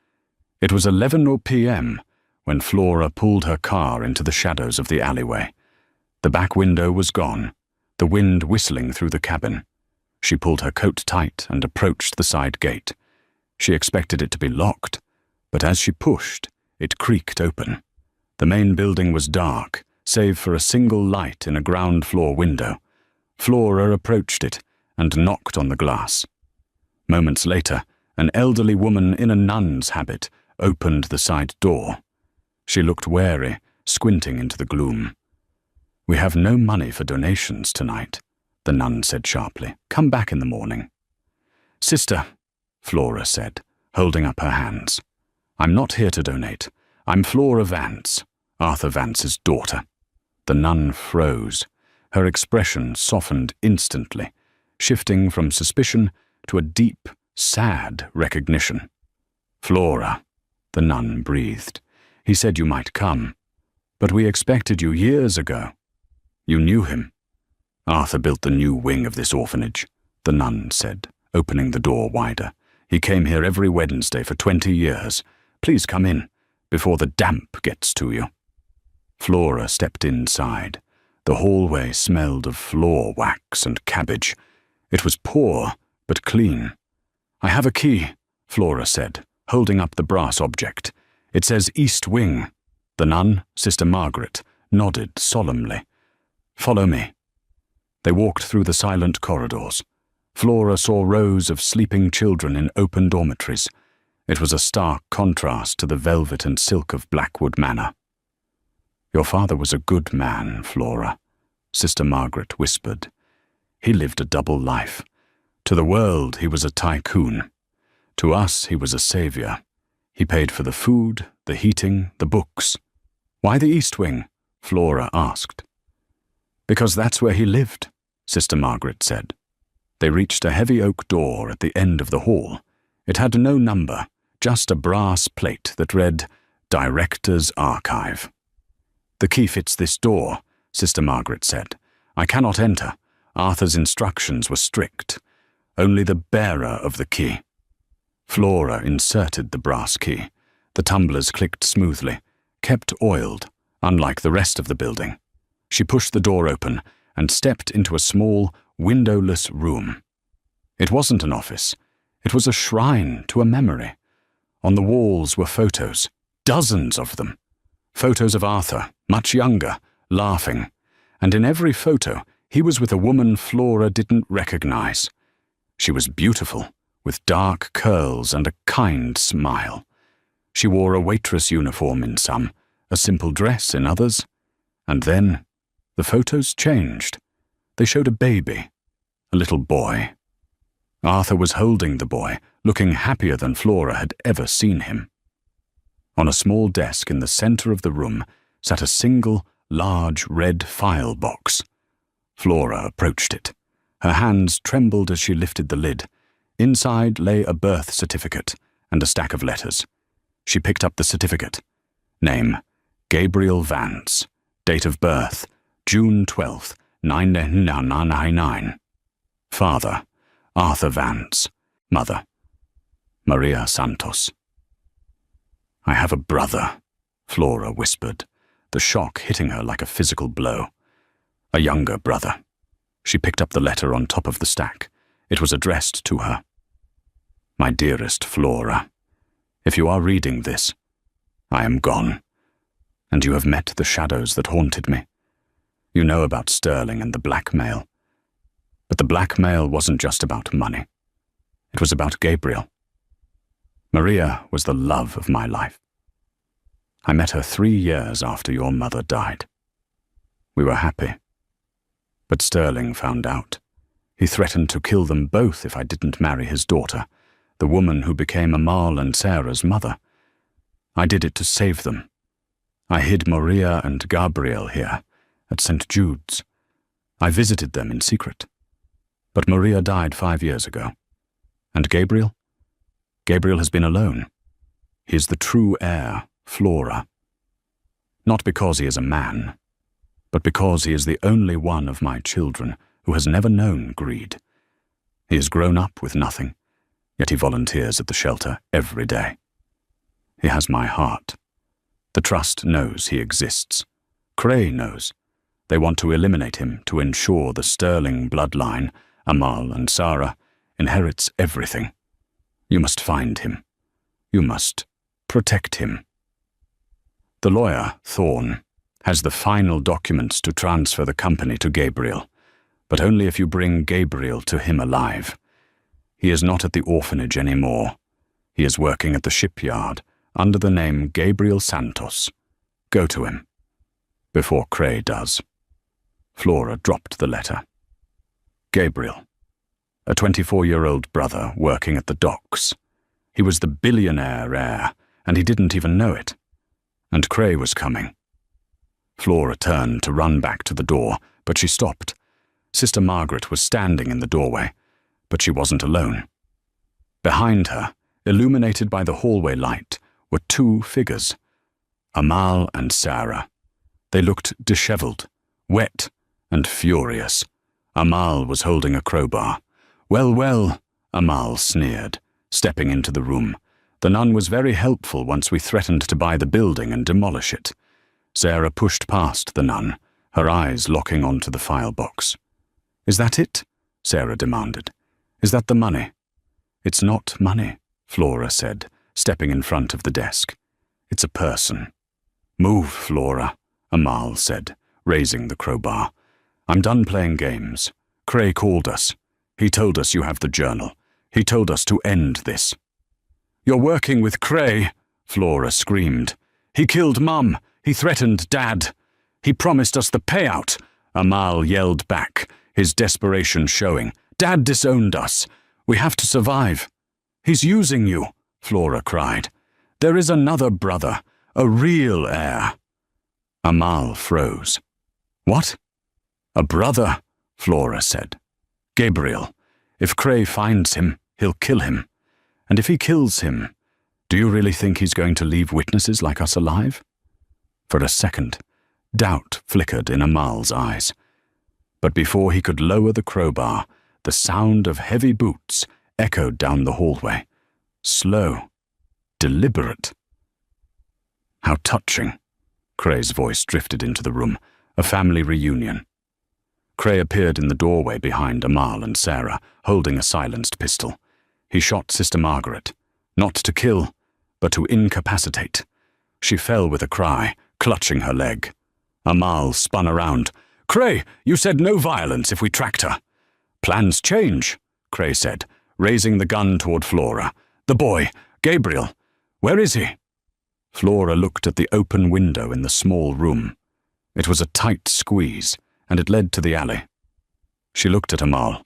It was 11 p.m. when Flora pulled her car into the shadows of the alleyway. The back window was gone, the wind whistling through the cabin. She pulled her coat tight and approached the side gate. She expected it to be locked, but as she pushed, it creaked open. The main building was dark, save for a single light in a ground-floor window. Flora approached it and knocked on the glass. Moments later, an elderly woman in a nun's habit opened the side door. She looked wary, squinting into the gloom. "We have no money for donations tonight," the nun said sharply. "Come back in the morning." "Sister," Flora said, holding up her hands. "I'm not here to donate. I'm Flora Vance, Arthur Vance's daughter." The nun froze. Her expression softened instantly, shifting from suspicion to a deep, sad recognition. "Flora," the nun breathed. "He said you might come, but we expected you years ago." "You knew him?" "Arthur built the new wing of this orphanage," the nun said, opening the door wider. "He came here every Wednesday for 20 years. Please come in, before the damp gets to you." Flora stepped inside. The hallway smelled of floor wax and cabbage. It was poor, but clean. "I have a key," Flora said, holding up the brass object. "It says East Wing." The nun, Sister Margaret, nodded solemnly. "Follow me." They walked through the silent corridors. Flora saw rows of sleeping children in open dormitories. It was a stark contrast to the velvet and silk of Blackwood Manor. "Your father was a good man, Flora," Sister Margaret whispered. "He lived a double life. To the world he was a tycoon. To us he was a savior. He paid for the food, the heating, the books." "Why the East Wing?" Flora asked. "Because that's where he lived," Sister Margaret said. They reached a heavy oak door at the end of the hall. It had no number, just a brass plate that read, "Director's Archive." "The key fits this door," Sister Margaret said. "I cannot enter. Arthur's instructions were strict. Only the bearer of the key." Flora inserted the brass key. The tumblers clicked smoothly, kept oiled, unlike the rest of the building. She pushed the door open and stepped into a small, windowless room. It wasn't an office. It was a shrine to a memory. On the walls were photos, dozens of them. Photos of Arthur, much younger, laughing. And in every photo, he was with a woman Flora didn't recognize. She was beautiful, with dark curls and a kind smile. She wore a waitress uniform in some, a simple dress in others. And then, the photos changed. They showed a baby, a little boy. Arthur was holding the boy, looking happier than Flora had ever seen him. On a small desk in the center of the room sat a single, large red file box. Flora approached it. Her hands trembled as she lifted the lid. Inside lay a birth certificate and a stack of letters. She picked up the certificate. Name, Gabriel Vance. Date of birth, June 12th, 1999. Father, Arthur Vance. Mother, Maria Santos. "I have a brother," Flora whispered, the shock hitting her like a physical blow. "A younger brother." She picked up the letter on top of the stack. It was addressed to her. "My dearest Flora, if you are reading this, I am gone, and you have met the shadows that haunted me. You know about Sterling and the blackmail. But the blackmail wasn't just about money. It was about Gabriel. Maria was the love of my life. I met her 3 years after your mother died. We were happy. But Sterling found out. He threatened to kill them both if I didn't marry his daughter, the woman who became Amal and Sarah's mother. I did it to save them. I hid Maria and Gabriel here, at St. Jude's. I visited them in secret. But Maria died 5 years ago. And Gabriel? Gabriel has been alone. He is the true heir, Flora. Not because he is a man, but because he is the only one of my children who has never known greed. He has grown up with nothing, yet he volunteers at the shelter every day. He has my heart. The Trust knows he exists. Cray knows. They want to eliminate him to ensure the Sterling bloodline, Amal and Sarah, inherits everything. You must find him. You must protect him. The lawyer, Thorne, has the final documents to transfer the company to Gabriel, but only if you bring Gabriel to him alive. He is not at the orphanage anymore. He is working at the shipyard under the name Gabriel Santos. Go to him. Before Cray does. Flora dropped the letter. Gabriel, a 24-year-old brother working at the docks. He was the billionaire heir, and he didn't even know it. And Cray was coming. Flora turned to run back to the door, but she stopped. Sister Margaret was standing in the doorway, but she wasn't alone. Behind her, illuminated by the hallway light, were two figures, Amal and Sarah. They looked disheveled, wet, and furious. Amal was holding a crowbar. Well, well, Amal sneered, stepping into the room. The nun was very helpful once we threatened to buy the building and demolish it. Sarah pushed past the nun, her eyes locking onto the file box. Is that it? Sarah demanded. Is that the money? It's not money, Flora said, stepping in front of the desk. It's a person. Move, Flora, Amal said, raising the crowbar. I'm done playing games. Cray called us. He told us you have the journal. He told us to end this. You're working with Cray, Flora screamed. He killed Mum. He threatened Dad. He promised us the payout, Amal yelled back, his desperation showing. Dad disowned us. We have to survive. He's using you, Flora cried. There is another brother, a real heir. Amal froze. What? A brother, Flora said. Gabriel. If Cray finds him, he'll kill him. And if he kills him, do you really think he's going to leave witnesses like us alive? For a second, doubt flickered in Amal's eyes. But before he could lower the crowbar, the sound of heavy boots echoed down the hallway. Slow, deliberate. How touching. Cray's voice drifted into the room, a family reunion. Cray appeared in the doorway behind Amal and Sarah, holding a silenced pistol. He shot Sister Margaret, not to kill, but to incapacitate. She fell with a cry, clutching her leg. Amal spun around. Cray, you said no violence if we tracked her. Plans change, Cray said, raising the gun toward Flora. The boy, Gabriel, where is he? Flora looked at the open window in the small room. It was a tight squeeze, and it led to the alley. She looked at Amal.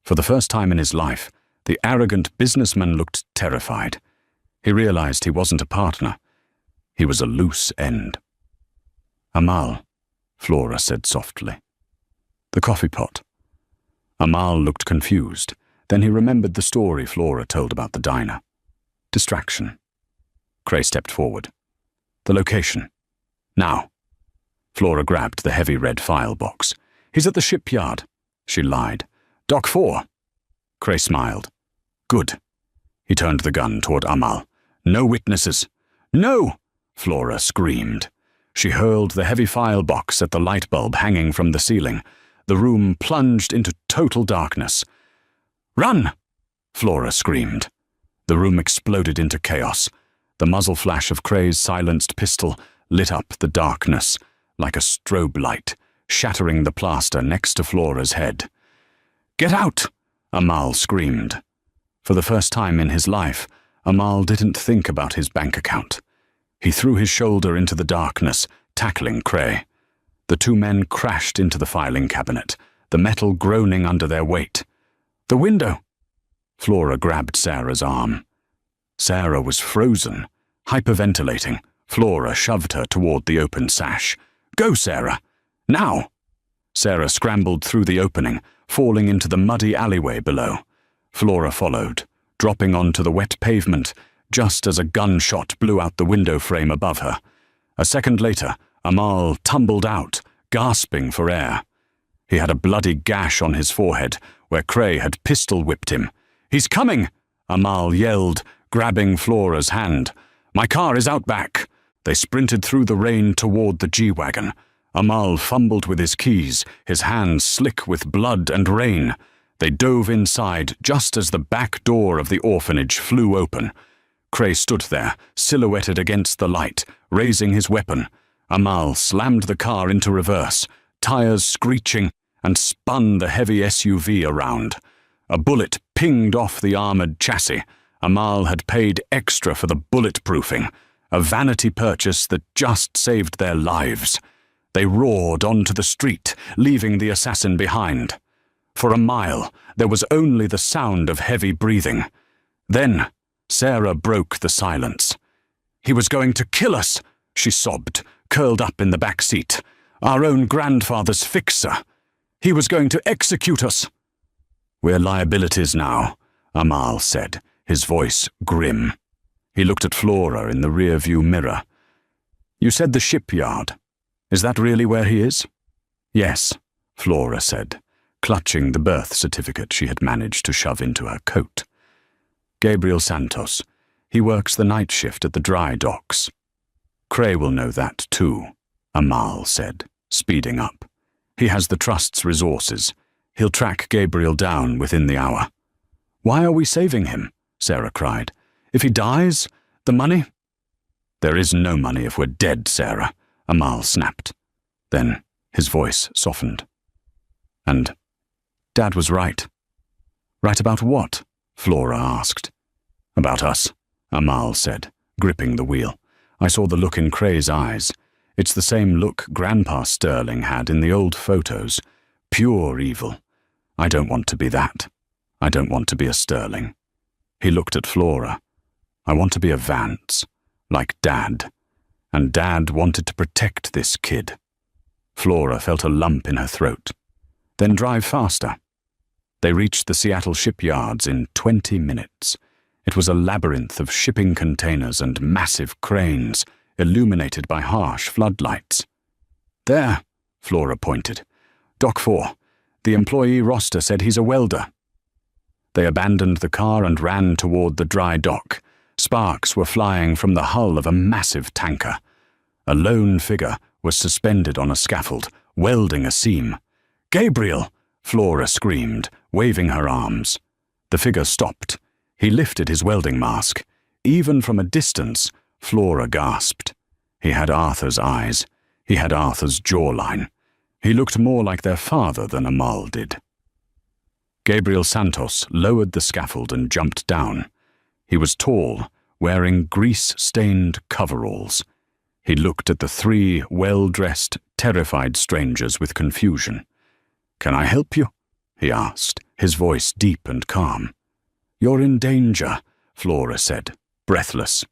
For the first time in his life, the arrogant businessman looked terrified. He realized he wasn't a partner. He was a loose end. Amal, Flora said softly. The coffee pot. Amal looked confused. Then he remembered the story Flora told about the diner. Distraction. Cray stepped forward. The location. Now. Flora grabbed the heavy red file box. He's at the shipyard. She lied. Dock 4. Cray smiled. Good. He turned the gun toward Amal. No witnesses. No! Flora screamed. She hurled the heavy file box at the light bulb hanging from the ceiling. The room plunged into total darkness. Run! Flora screamed. The room exploded into chaos. The muzzle flash of Cray's silenced pistol lit up the darkness like a strobe light, shattering the plaster next to Flora's head. Get out! Amal screamed. For the first time in his life, Amal didn't think about his bank account. He threw his shoulder into the darkness, tackling Cray. The two men crashed into the filing cabinet, the metal groaning under their weight. The window! Flora grabbed Sarah's arm. Sarah was frozen, hyperventilating. Flora shoved her toward the open sash. Go, Sarah! Now! Sarah scrambled through the opening, falling into the muddy alleyway below. Flora followed, dropping onto the wet pavement just as a gunshot blew out the window frame above her. A second later, Amal tumbled out, gasping for air. He had a bloody gash on his forehead, where Cray had pistol-whipped him. "He's coming!" Amal yelled, grabbing Flora's hand. "My car is out back." They sprinted through the rain toward the G-Wagon. Amal fumbled with his keys, his hands slick with blood and rain. They dove inside just as the back door of the orphanage flew open. Cray stood there, silhouetted against the light, raising his weapon. Amal slammed the car into reverse, tires screeching, and spun the heavy SUV around. A bullet pinged off the armored chassis. Amal had paid extra for the bulletproofing, a vanity purchase that just saved their lives. They roared onto the street, leaving the assassin behind. For a mile, there was only the sound of heavy breathing. Then, Sarah broke the silence. "He was going to kill us," she sobbed, curled up in the back seat. "Our own grandfather's fixer. He was going to execute us." "We're liabilities now," Amal said, his voice grim. He looked at Flora in the rear-view mirror. "You said the shipyard. Is that really where he is?" "Yes," Flora said, clutching the birth certificate she had managed to shove into her coat. "Gabriel Santos. He works the night shift at the dry docks." "Cray will know that too," Amal said, speeding up. "He has the Trust's resources. He'll track Gabriel down within the hour." "Why are we saving him?" Sarah cried. "If he dies, the money?" "There is no money if we're dead, Sarah," Amal snapped. Then his voice softened. "And Dad was right." "Right about what?" Flora asked. "About us," Amal said, gripping the wheel. "I saw the look in Cray's eyes. It's the same look Grandpa Sterling had in the old photos. Pure evil. I don't want to be that. I don't want to be a Sterling." He looked at Flora. "I want to be a Vance, like Dad. And Dad wanted to protect this kid." Flora felt a lump in her throat. "Then drive faster." They reached the Seattle shipyards in 20 minutes. It was a labyrinth of shipping containers and massive cranes, illuminated by harsh floodlights. "There," Flora pointed. "Dock 4. The employee roster said he's a welder." They abandoned the car and ran toward the dry dock. Sparks were flying from the hull of a massive tanker. A lone figure was suspended on a scaffold, welding a seam. "Gabriel!" Flora screamed, waving her arms. The figure stopped. He lifted his welding mask. Even from a distance, Flora gasped. He had Arthur's eyes. He had Arthur's jawline. He looked more like their father than Amal did. Gabriel Santos lowered the scaffold and jumped down. He was tall, wearing grease-stained coveralls. He looked at the 3 well-dressed, terrified strangers with confusion. "Can I help you?" he asked, his voice deep and calm. "You're in danger," Flora said, breathless.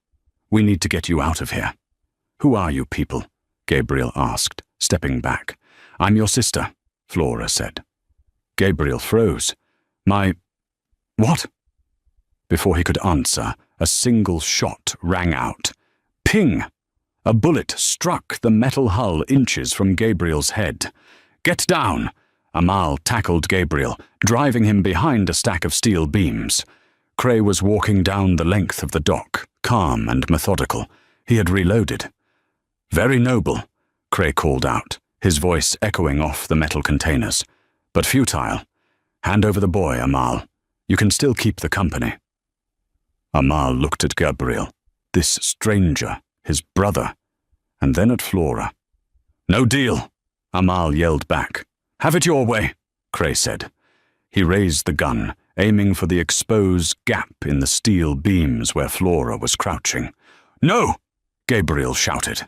"We need to get you out of here." "Who are you people?" Gabriel asked, stepping back. "I'm your sister," Flora said. Gabriel froze. What?" Before he could answer, a single shot rang out. Ping! A bullet struck the metal hull inches from Gabriel's head. "Get down!" Amal tackled Gabriel, driving him behind a stack of steel beams. Cray was walking down the length of the dock, calm and methodical. He had reloaded. "Very noble," Cray called out, his voice echoing off the metal containers. "But futile. Hand over the boy, Amal. You can still keep the company." Amal looked at Gabriel, this stranger, his brother, and then at Flora. "No deal," Amal yelled back. "Have it your way," Cray said. He raised the gun, aiming for the exposed gap in the steel beams where Flora was crouching. "No!" Gabriel shouted.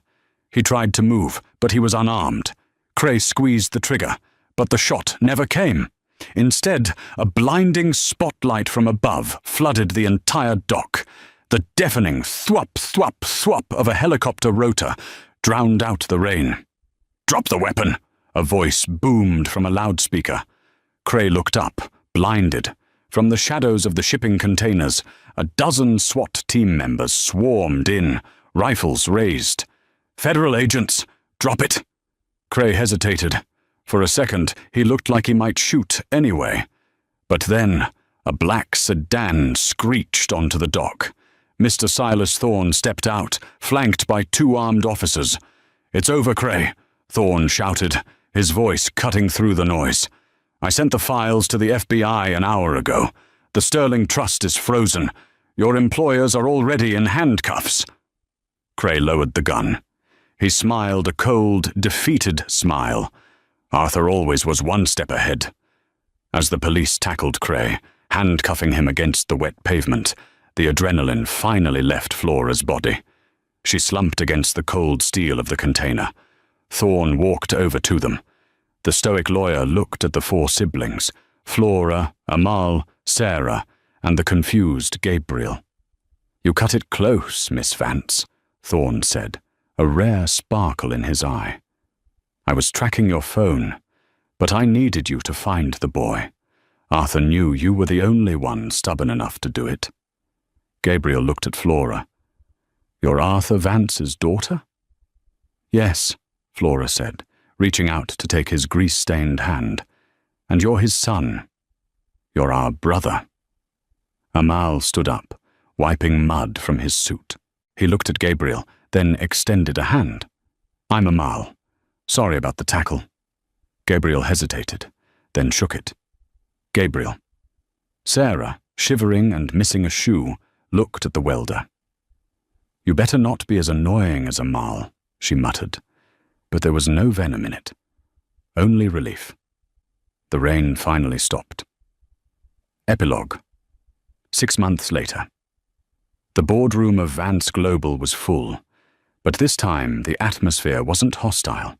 He tried to move, but he was unarmed. Cray squeezed the trigger, but the shot never came. Instead, a blinding spotlight from above flooded the entire dock. The deafening thwop, thwop, thwop of a helicopter rotor drowned out the rain. "Drop the weapon!" A voice boomed from a loudspeaker. Cray looked up, blinded. From the shadows of the shipping containers, a dozen SWAT team members swarmed in, rifles raised. "Federal agents! Drop it!" Cray hesitated. For a second, he looked like he might shoot anyway. But then, a black sedan screeched onto the dock. Mr. Silas Thorne stepped out, flanked by 2 armed officers. "It's over, Cray," Thorne shouted, his voice cutting through the noise. "I sent the files to the FBI an hour ago. The Sterling Trust is frozen. Your employers are already in handcuffs." Cray lowered the gun. He smiled a cold, defeated smile. Arthur always was one step ahead. As the police tackled Cray, handcuffing him against the wet pavement, the adrenaline finally left Flora's body. She slumped against the cold steel of the container. Thorne walked over to them. The stoic lawyer looked at the 4 siblings, Flora, Amal, Sarah, and the confused Gabriel. "You cut it close, Miss Vance," Thorne said, a rare sparkle in his eye. "I was tracking your phone, but I needed you to find the boy. Arthur knew you were the only one stubborn enough to do it." Gabriel looked at Flora. "You're Arthur Vance's daughter?" "Yes," Flora said, reaching out to take his grease-stained hand. "And you're his son. You're our brother." Amal stood up, wiping mud from his suit. He looked at Gabriel, then extended a hand. "I'm Amal. Sorry about the tackle." Gabriel hesitated, then shook it. "Gabriel." Sarah, shivering and missing a shoe, looked at the welder. "You better not be as annoying as Amal," she muttered, but there was no venom in it. Only relief. The rain finally stopped. Epilogue. 6 months later. The boardroom of Vance Global was full, but this time the atmosphere wasn't hostile.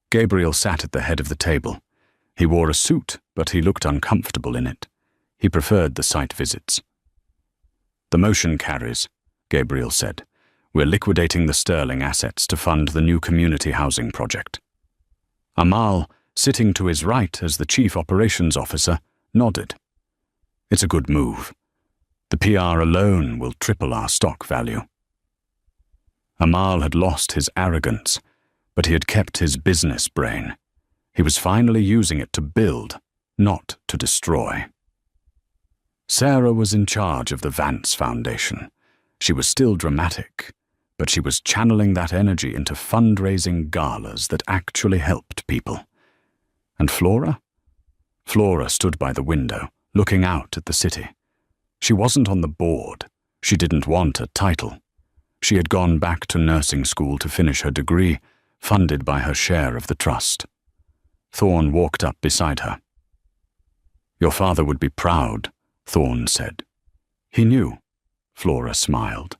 Gabriel sat at the head of the table. He wore a suit, but he looked uncomfortable in it. He preferred the site visits. "The motion carries," Gabriel said. "We're liquidating the Sterling assets to fund the new community housing project." Amal, sitting to his right as the chief operations officer, nodded. "It's a good move. The PR alone will triple our stock value." Amal had lost his arrogance, but he had kept his business brain. He was finally using it to build, not to destroy. Sarah was in charge of the Vance Foundation. She was still dramatic, but she was channeling that energy into fundraising galas that actually helped people. And Flora? Flora stood by the window, looking out at the city. She wasn't on the board. She didn't want a title. She had gone back to nursing school to finish her degree, funded by her share of the trust. Thorne walked up beside her. "Your father would be proud," Thorne said. "He knew," Flora smiled.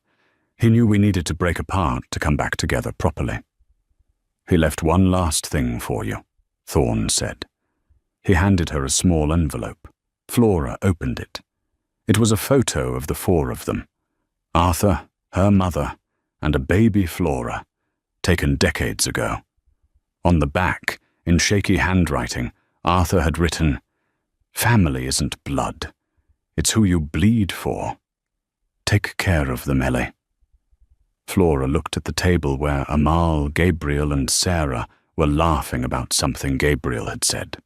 "He knew we needed to break apart to come back together properly." "He left one last thing for you," Thorne said. He handed her a small envelope. Flora opened it. It was a photo of the 4 of them. Arthur, her mother, and a baby Flora, taken decades ago. On the back, in shaky handwriting, Arthur had written, "Family isn't blood. It's who you bleed for. Take care of them, Ellie." Flora looked at the table where Amal, Gabriel, and Sarah were laughing about something Gabriel had said.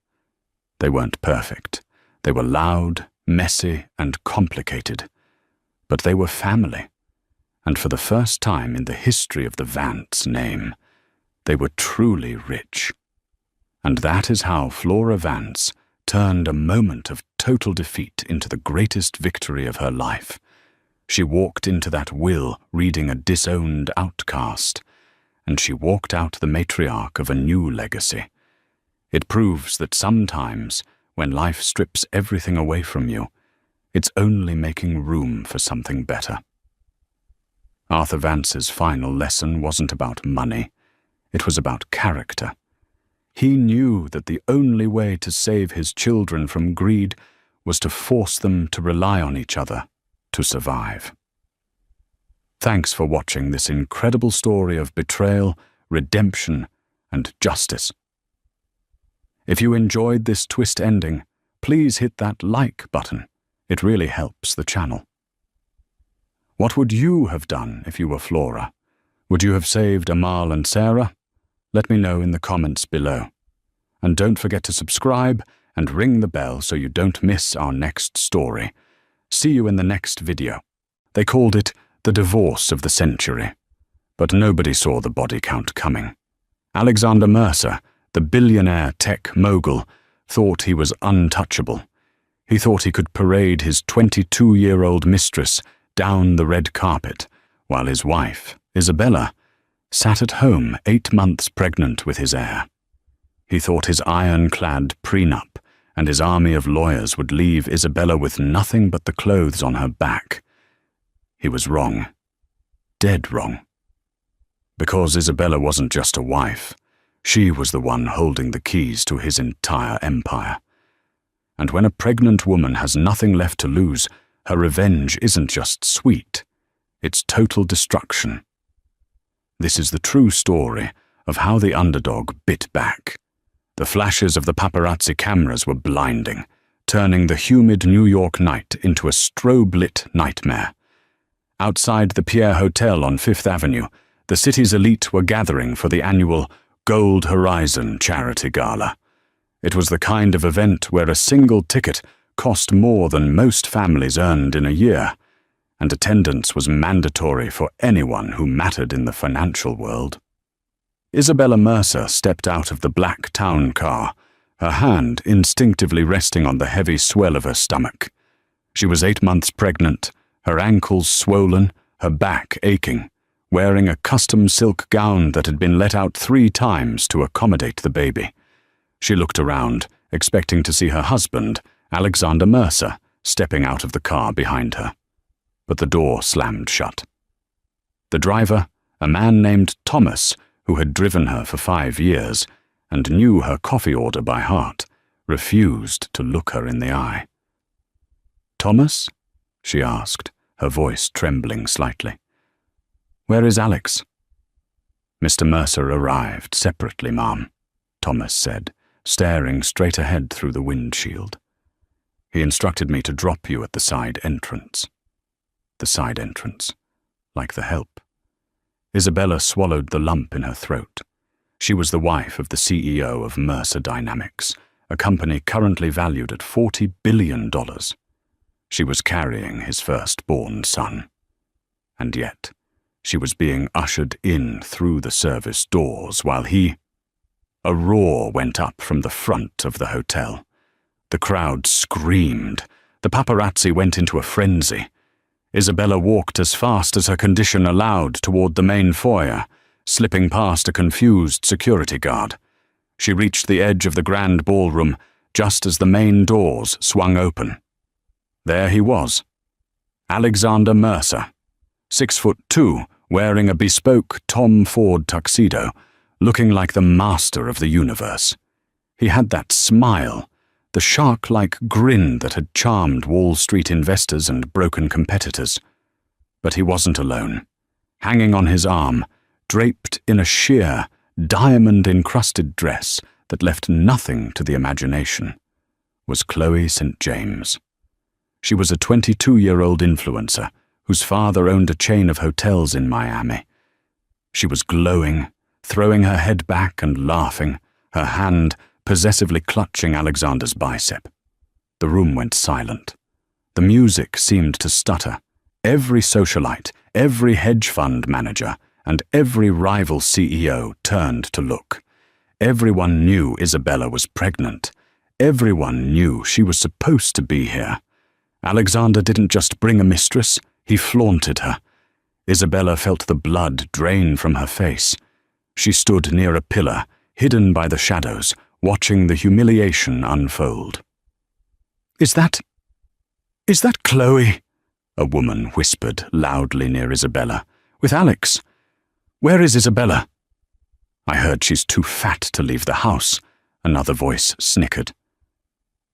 They weren't perfect. They were loud, messy, and complicated. But they were family. And for the first time in the history of the Vance name, they were truly rich. And that is how Flora Vance turned a moment of total defeat into the greatest victory of her life. She walked into that will reading a disowned outcast, and she walked out the matriarch of a new legacy. It proves that sometimes, when life strips everything away from you, it's only making room for something better. Arthur Vance's final lesson wasn't about money. It was about character. He knew that the only way to save his children from greed was to force them to rely on each other to survive. Thanks for watching this incredible story of betrayal, redemption, and justice. If you enjoyed this twist ending, please hit that like button. It really helps the channel. What would you have done if you were Flora? Would you have saved Amal and Sarah? Let me know in the comments below. And don't forget to subscribe and ring the bell so you don't miss our next story. See you in the next video. They called it the divorce of the century, but nobody saw the body count coming. Alexander Mercer, the billionaire tech mogul, thought he was untouchable. He thought he could parade his 22-year-old mistress down the red carpet, while his wife, Isabella, sat at home 8 months pregnant with his heir. He thought his ironclad prenup and his army of lawyers would leave Isabella with nothing but the clothes on her back. He was wrong. Dead wrong. Because Isabella wasn't just a wife, she was the one holding the keys to his entire empire. And when a pregnant woman has nothing left to lose, her revenge isn't just sweet, it's total destruction. This is the true story of how the underdog bit back. The flashes of the paparazzi cameras were blinding, turning the humid New York night into a strobe-lit nightmare. Outside the Pierre Hotel on Fifth Avenue, the city's elite were gathering for the annual Gold Horizon charity gala. It was the kind of event where a single ticket cost more than most families earned in a year, and attendance was mandatory for anyone who mattered in the financial world. Isabella Mercer stepped out of the black town car, her hand instinctively resting on the heavy swell of her stomach. She was 8 months pregnant, her ankles swollen, her back aching, wearing a custom silk gown that had been let out 3 times to accommodate the baby. She looked around, expecting to see her husband, Alexander Mercer, stepping out of the car behind her. But the door slammed shut. The driver, a man named Thomas, who had driven her for 5 years and knew her coffee order by heart, refused to look her in the eye. "Thomas?" she asked, her voice trembling slightly. "Where is Alex?" "Mr. Mercer arrived separately, ma'am," Thomas said, staring straight ahead through the windshield. "He instructed me to drop you at the side entrance." The side entrance. Like the help. Isabella swallowed the lump in her throat. She was the wife of the CEO of Mercer Dynamics, a company currently valued at $40 billion. She was carrying his firstborn son. And yet, she was being ushered in through the service doors while he... A roar went up from the front of the hotel. The crowd screamed. The paparazzi went into a frenzy. Isabella walked as fast as her condition allowed toward the main foyer, slipping past a confused security guard. She reached the edge of the grand ballroom just as the main doors swung open. There he was. Alexander Mercer, 6'2", wearing a bespoke Tom Ford tuxedo, looking like the master of the universe. He had that smile, the shark-like grin that had charmed Wall Street investors and broken competitors. But he wasn't alone. Hanging on his arm, draped in a sheer, diamond-encrusted dress that left nothing to the imagination, was Chloe St. James. She was a 22-year-old influencer whose father owned a chain of hotels in Miami. She was glowing, throwing her head back and laughing, her hand possessively clutching Alexander's bicep. The room went silent. The music seemed to stutter. Every socialite, every hedge fund manager, and every rival CEO turned to look. Everyone knew Isabella was pregnant. Everyone knew she was supposed to be here. Alexander didn't just bring a mistress, he flaunted her. Isabella felt the blood drain from her face. She stood near a pillar, hidden by the shadows, watching the humiliation unfold. Is that Chloe?" a woman whispered loudly near Isabella. "With Alex? Where is Isabella?" "I heard she's too fat to leave the house," another voice snickered.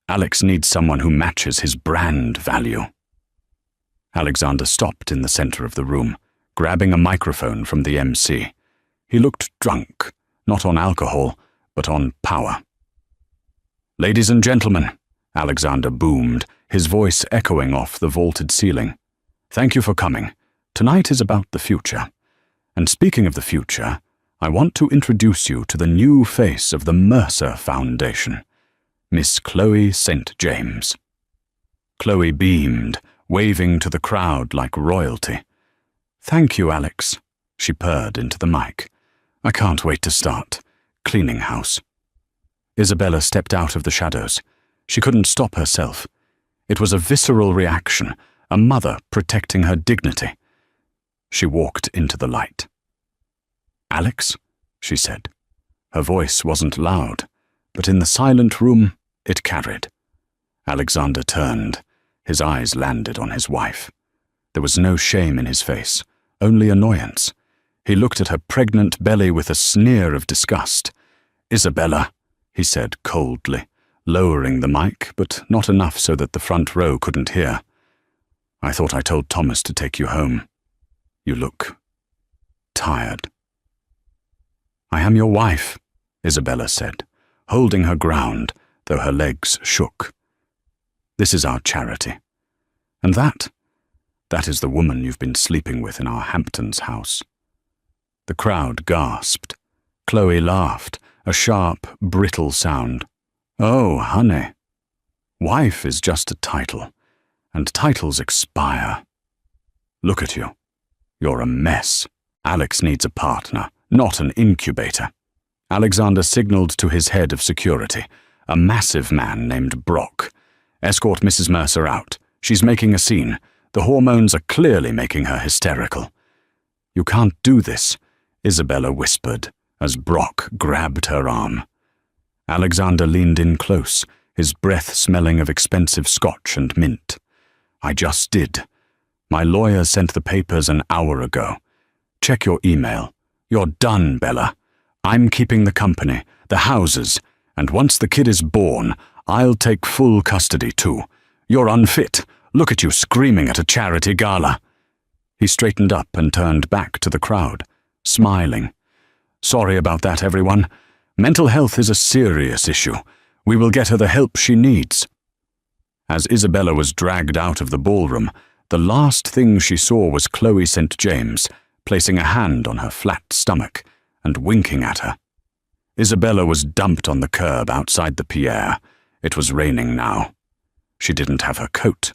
"Alex needs someone who matches his brand value." Alexander stopped in the center of the room, grabbing a microphone from the MC. He looked drunk, not on alcohol, but on power. "Ladies and gentlemen," Alexander boomed, his voice echoing off the vaulted ceiling. "Thank you for coming. Tonight is about the future. And speaking of the future, I want to introduce you to the new face of the Mercer Foundation, Miss Chloe St. James. Chloe beamed, waving to the crowd like royalty. "Thank you, Alex," she purred into the mic. "I can't wait to start. Cleaning house." Isabella stepped out of the shadows. She couldn't stop herself. It was a visceral reaction, a mother protecting her dignity. She walked into the light. "Alex," she said. Her voice wasn't loud, but in the silent room, it carried. Alexander turned. His eyes landed on his wife. There was no shame in his face, only annoyance. He looked at her pregnant belly with a sneer of disgust. "Isabella," he said coldly, lowering the mic, but not enough so that the front row couldn't hear. "I thought I told Thomas to take you home. You look tired." "I am your wife," Isabella said, holding her ground, though her legs shook. "This is our charity. And that is the woman you've been sleeping with in our Hamptons house." The crowd gasped. Chloe laughed, a sharp, brittle sound. "Oh, honey. Wife is just a title, and titles expire. Look at you. You're a mess. Alex needs a partner, not an incubator." Alexander signaled to his head of security, a massive man named Brock. "Escort Mrs. Mercer out. She's making a scene. The hormones are clearly making her hysterical." "You can't do this," Isabella whispered, as Brock grabbed her arm. Alexander leaned in close, his breath smelling of expensive scotch and mint. "I just did. My lawyer sent the papers an hour ago. Check your email. You're done, Bella. I'm keeping the company, the houses, and once the kid is born, I'll take full custody too. You're unfit. Look at you screaming at a charity gala." He straightened up and turned back to the crowd, smiling. "Sorry about that, everyone. Mental health is a serious issue. We will get her the help she needs." As Isabella was dragged out of the ballroom, the last thing she saw was Chloe St. James, placing a hand on her flat stomach and winking at her. Isabella was dumped on the curb outside the Pierre. It was raining now. She didn't have her coat.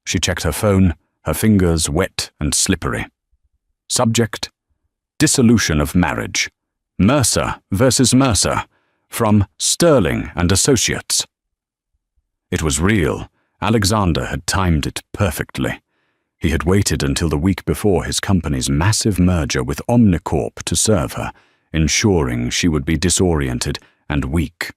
She checked her phone, her fingers wet and slippery. Subject: Dissolution of marriage. Mercer versus Mercer, from Sterling and Associates. It was real. Alexander had timed it perfectly. He had waited until the week before his company's massive merger with Omnicorp to serve her, ensuring she would be disoriented and weak.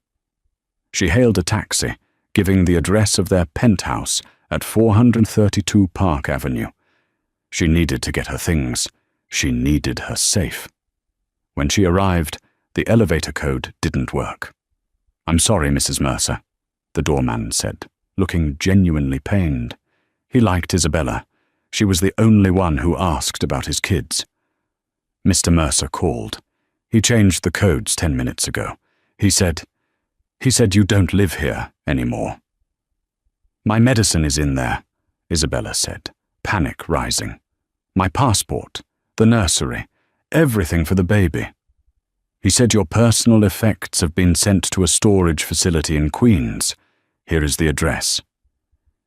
She hailed a taxi, giving the address of their penthouse at 432 Park Avenue. She needed to get her things. She needed her safe. When she arrived, the elevator code didn't work. "I'm sorry, Mrs. Mercer," the doorman said, looking genuinely pained. He liked Isabella. She was the only one who asked about his kids. Mr. Mercer called. He changed the codes 10 minutes ago. He said, "You don't live here anymore." "My medicine is in there," Isabella said, panic rising. "My passport, the nursery, everything for the baby." He said, "Your personal effects have been sent to a storage facility in Queens. Here is the address."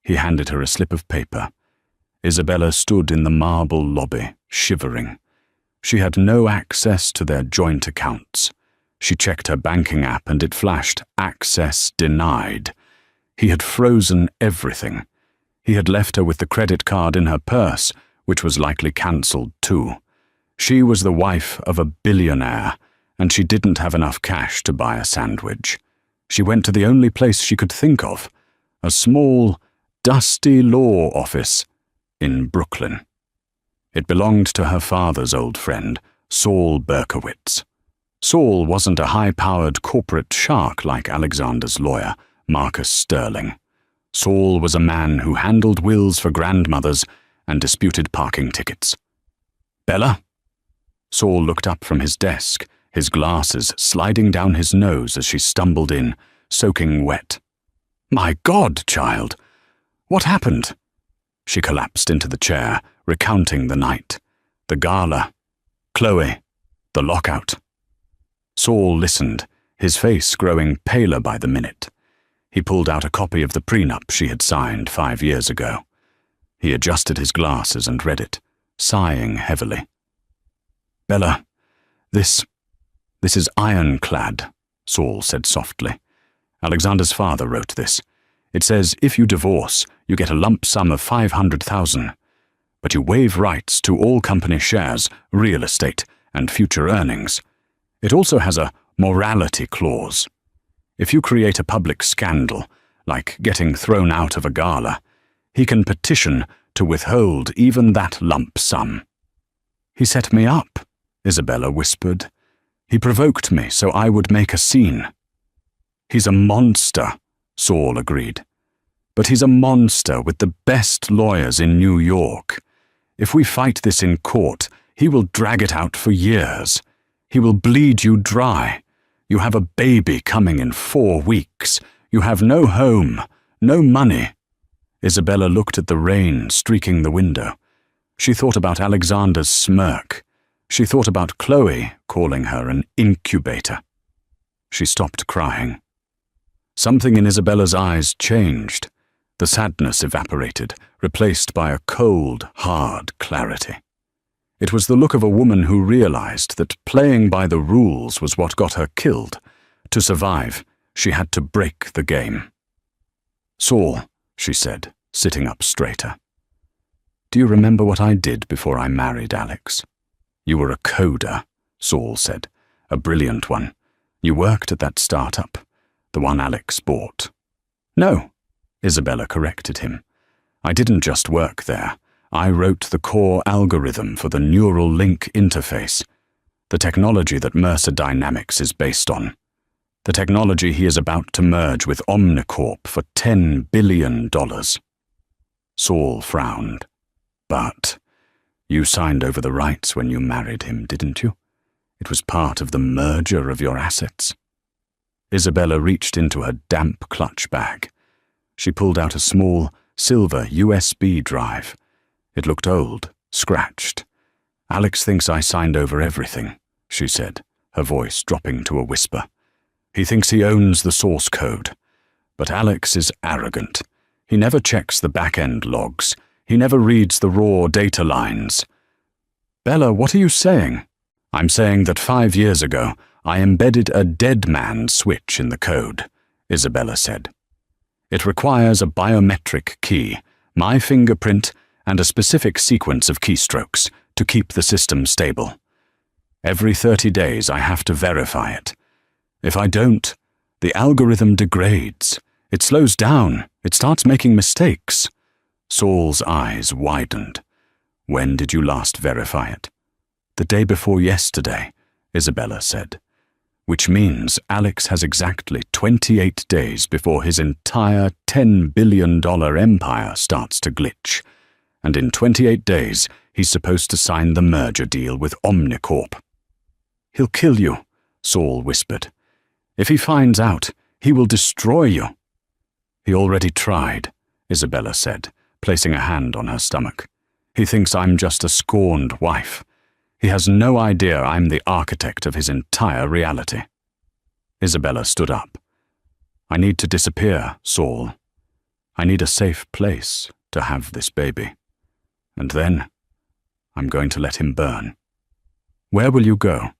He handed her a slip of paper. Isabella stood in the marble lobby, shivering. She had no access to their joint accounts. She checked her banking app and it flashed, "Access denied." He had frozen everything. He had left her with the credit card in her purse, which was likely cancelled too. She was the wife of a billionaire, and she didn't have enough cash to buy a sandwich. She went to the only place she could think of, a small, dusty law office in Brooklyn. It belonged to her father's old friend, Saul Berkowitz. Saul wasn't a high-powered corporate shark like Alexander's lawyer, Marcus Sterling. Saul was a man who handled wills for grandmothers and disputed parking tickets. "Bella?" Saul looked up from his desk, his glasses sliding down his nose as she stumbled in, soaking wet. "My God, child! What happened?" She collapsed into the chair, recounting the night. The gala. Chloe. The lockout. Saul listened, his face growing paler by the minute. He pulled out a copy of the prenup she had signed 5 years ago. He adjusted his glasses and read it, sighing heavily. "Bella, this is ironclad," Saul said softly. "Alexander's father wrote this. It says if you divorce, you get a lump sum of $500,000, but you waive rights to all company shares, real estate, and future earnings. It also has a morality clause. If you create a public scandal, like getting thrown out of a gala, he can petition to withhold even that lump sum." "He set me up," Isabella whispered. "He provoked me so I would make a scene." "He's a monster," Saul agreed. "But he's a monster with the best lawyers in New York. If we fight this in court, he will drag it out for years. He will bleed you dry. You have a baby coming in 4 weeks. You have no home, no money." Isabella looked at the rain streaking the window. She thought about Alexander's smirk. She thought about Chloe calling her an incubator. She stopped crying. Something in Isabella's eyes changed. The sadness evaporated, replaced by a cold, hard clarity. It was the look of a woman who realized that playing by the rules was what got her killed. To survive, she had to break the game. "Saul," she said, sitting up straighter. "Do you remember what I did before I married Alex?" "You were a coder," Saul said, "a brilliant one. You worked at that startup, the one Alex bought." "No," Isabella corrected him. "I didn't just work there. I wrote the core algorithm for the neural link interface, the technology that Mercer Dynamics is based on, the technology he is about to merge with Omnicorp for $10 billion. Saul frowned. "But you signed over the rights when you married him, didn't you? It was part of the merger of your assets." Isabella reached into her damp clutch bag. She pulled out a small, silver USB drive. It looked old, scratched. "Alex thinks I signed over everything," she said, her voice dropping to a whisper. "He thinks he owns the source code. But Alex is arrogant. He never checks the back-end logs. He never reads the raw data lines." "Bella, what are you saying?" "I'm saying that 5 years ago, I embedded a dead man switch in the code," Isabella said. "It requires a biometric key, my fingerprint, and a specific sequence of keystrokes to keep the system stable. Every 30 days I have to verify it. If I don't, the algorithm degrades. It slows down. It starts making mistakes." Saul's eyes widened. "When did you last verify it?" "The day before yesterday," Isabella said. "Which means Alex has exactly 28 days before his entire $10 billion empire starts to glitch. And in 28 days, he's supposed to sign the merger deal with Omnicorp." "He'll kill you," Saul whispered. "If he finds out, he will destroy you." "He already tried," Isabella said, placing a hand on her stomach. "He thinks I'm just a scorned wife. He has no idea I'm the architect of his entire reality." Isabella stood up. "I need to disappear, Saul. I need a safe place to have this baby. And then, I'm going to let him burn." "Where will you go?"